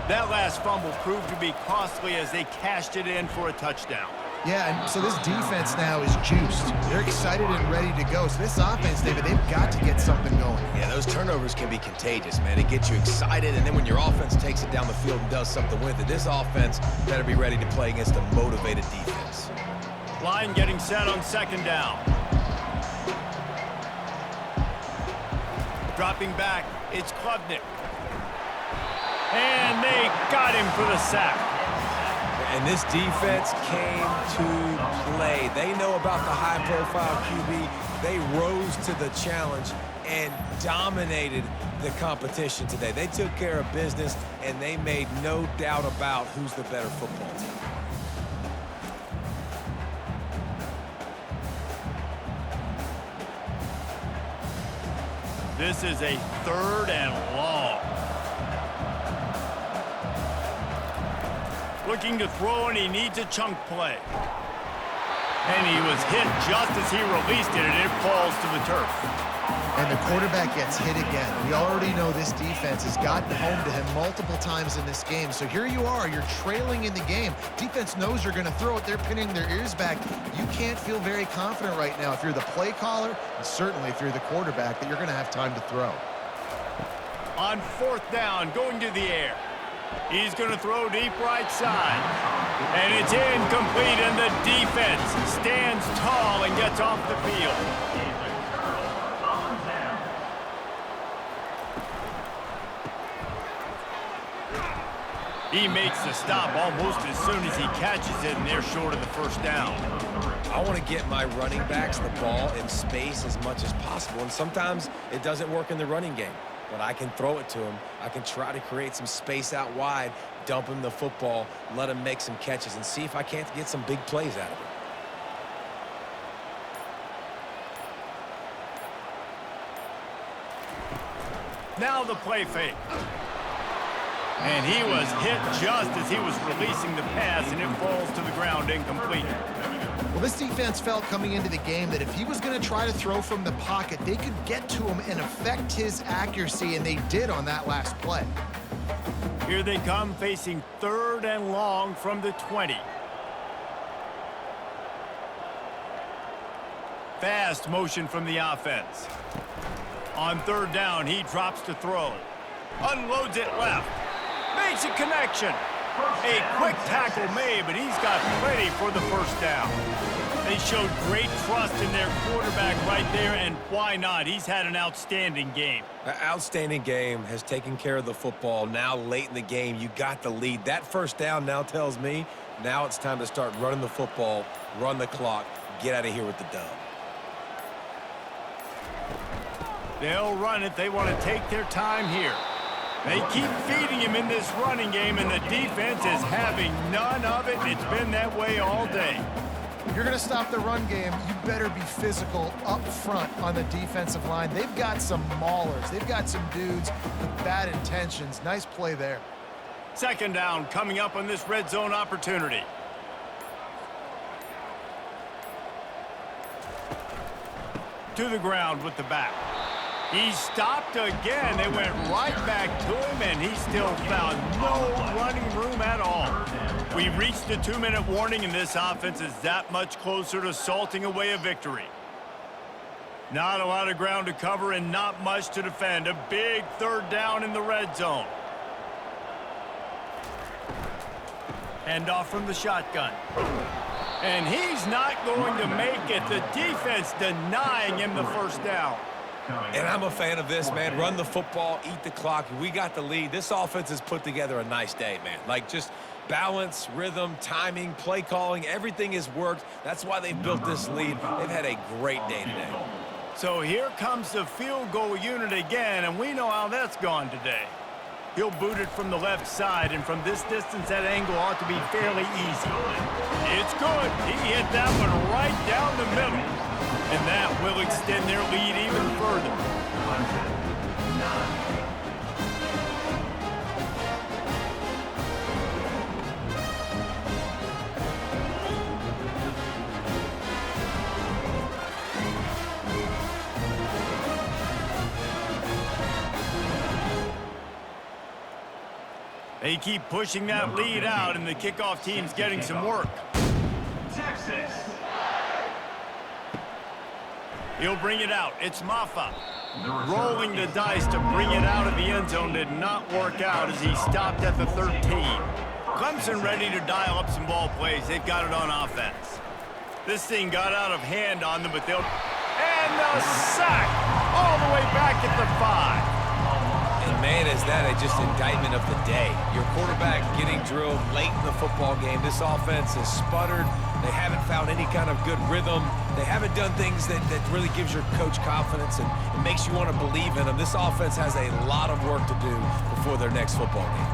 That last fumble proved to be costly as they cashed it in for a touchdown. Yeah, and so this defense now is juiced. They're excited and ready to go. So this offense, David, they've got to get something going. Yeah, those turnovers can be contagious, man. It gets you excited, and then when your offense takes it down the field and does something with it, this offense better be ready to play against a motivated defense. Line getting set on 2nd down. Dropping back, it's Klubnik. And they got him for the sack. And this defense came to play. They know about the high-profile QB. They rose to the challenge, and dominated the competition today. They took care of business, and they made no doubt about who's the better football team. This is a 3rd and long. Looking to throw, and he needs a chunk play. And he was hit just as he released it, and it falls to the turf. And the quarterback gets hit again. We already know this defense has gotten home to him multiple times in this game. So here you are, you're trailing in the game. Defense knows you're going to throw it. They're pinning their ears back. You can't feel very confident right now if you're the play caller, and certainly if you're the quarterback, that you're going to have time to throw. On 4th down, going to the air. He's going to throw deep right side. And it's incomplete, and the defense stands tall and gets off the field. He makes the stop almost as soon as he catches it, and they're short of the 1st down. I want to get my running backs the ball in space as much as possible, and sometimes it doesn't work in the running game. But I can throw it to him. I can try to create some space out wide, dump him the football, let him make some catches, and see if I can't get some big plays out of it. Now the play fake. And he was hit just as he was releasing the pass, and it falls to the ground incomplete. Well, this defense felt coming into the game that if he was going to try to throw from the pocket, they could get to him and affect his accuracy, and they did on that last play. Here they come, facing 3rd and long from the 20. Fast motion from the offense. On 3rd down, he drops to throw. Unloads it left. Makes a connection. A quick tackle made, but he's got plenty for the 1st down. They showed great trust in their quarterback right there, and why not? He's had an outstanding game. An outstanding game, has taken care of the football. Now late in the game, you got the lead. That 1st down now tells me now it's time to start running the football, run the clock, get out of here with the dub. They'll run it. They want to take their time here. They keep feeding him in this running game, and the defense is having none of it. It's been that way all day. If you're going to stop the run game, you better be physical up front on the defensive line. They've got some maulers. They've got some dudes with bad intentions. Nice play there. 2nd down coming up on this red zone opportunity. To the ground with the back. He stopped again. They went right back to him, and he still found no running room at all. We reached the 2-minute warning, and this offense is that much closer to salting away a victory. Not a lot of ground to cover and not much to defend. A big 3rd down in the red zone. Hand off from the shotgun. And he's not going to make it. The defense denying him the 1st down. And I'm a fan of this, man. Run the football, eat the clock. We got the lead. This offense has put together a nice day, man. Like, just balance, rhythm, timing, play calling, everything has worked. That's why they've built this lead. They've had a great day today. So here comes the field goal unit again, and we know how that's gone today. He'll boot it from the left side, and from this distance, that angle ought to be fairly easy. It's good. He hit that one right down the middle. And that will extend their lead even further. They keep pushing that lead out, and the kickoff team's getting some work. Texas. He'll bring it out. It's Maffa. Rolling the dice to bring it out of the end zone did not work out as he stopped at the 13. Clemson ready to dial up some ball plays. They've got it on offense. This thing got out of hand on them, but and the sack all the way back at the 5. And Man, is that just indictment of the day. Your quarterback getting drilled late in the football game. This offense has sputtered. They haven't found any kind of good rhythm. They haven't done things that really gives your coach confidence and it makes you want to believe in them. This offense has a lot of work to do before their next football game.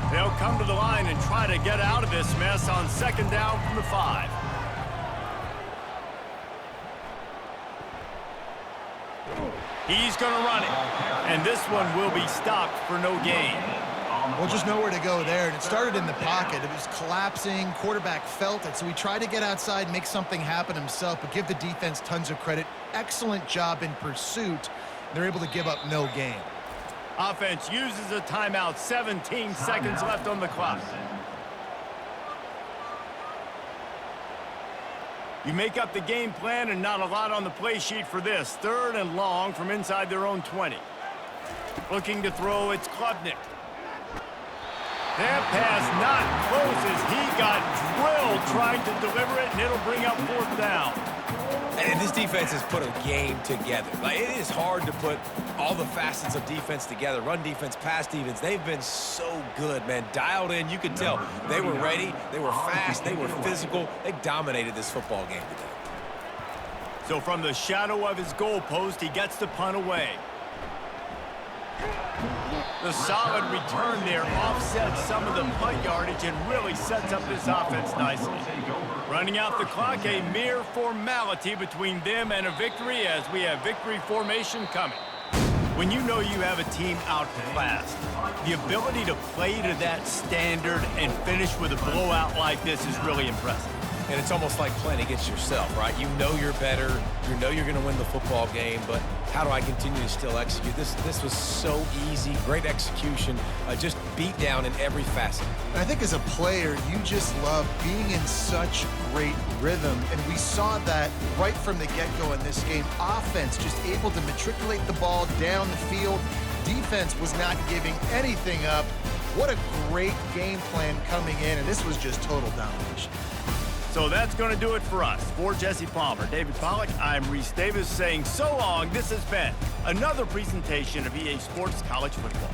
They'll come to the line and try to get out of this mess on second down from the 5. He's going to run it, and this one will be stopped for no gain. Well, just nowhere to go there, and it started in the pocket. It was collapsing. Quarterback felt it, so he tried to get outside, make something happen himself, but give the defense tons of credit. Excellent job in pursuit. They're able to give up no gain. Offense uses a timeout. 17 seconds left on the clock. You make up the game plan and not a lot on the play sheet for this. 3rd and long from inside their own 20. Looking to throw, it's Klubnik. That pass not close as he got drilled trying to deliver it, and it'll bring up 4th down. And this defense has put a game together. Like, it is hard to put all the facets of defense together. Run defense, pass defense. They've been so good, man. Dialed in. You could tell they were ready. They were fast. They were physical. They dominated this football game today. So from the shadow of his goalpost, he gets the punt away. The solid return there offsets some of the punt yardage and really sets up this offense nicely. Running out the clock, a mere formality between them and a victory as we have victory formation coming. When you know you have a team outclassed, the ability to play to that standard and finish with a blowout like this is really impressive. And it's almost like playing against yourself, right? You know you're better. You know you're going to win the football game, but how do I continue to still execute? This was so easy. Great execution. Just beat down in every facet. And I think as a player, you just love being in such great rhythm. And we saw that right from the get-go in this game. Offense just able to matriculate the ball down the field. Defense was not giving anything up. What a great game plan coming in, and this was just total domination. So that's going to do it for us. For Jesse Palmer, David Pollack, I'm Reese Davis saying so long. This has been another presentation of EA Sports College Football.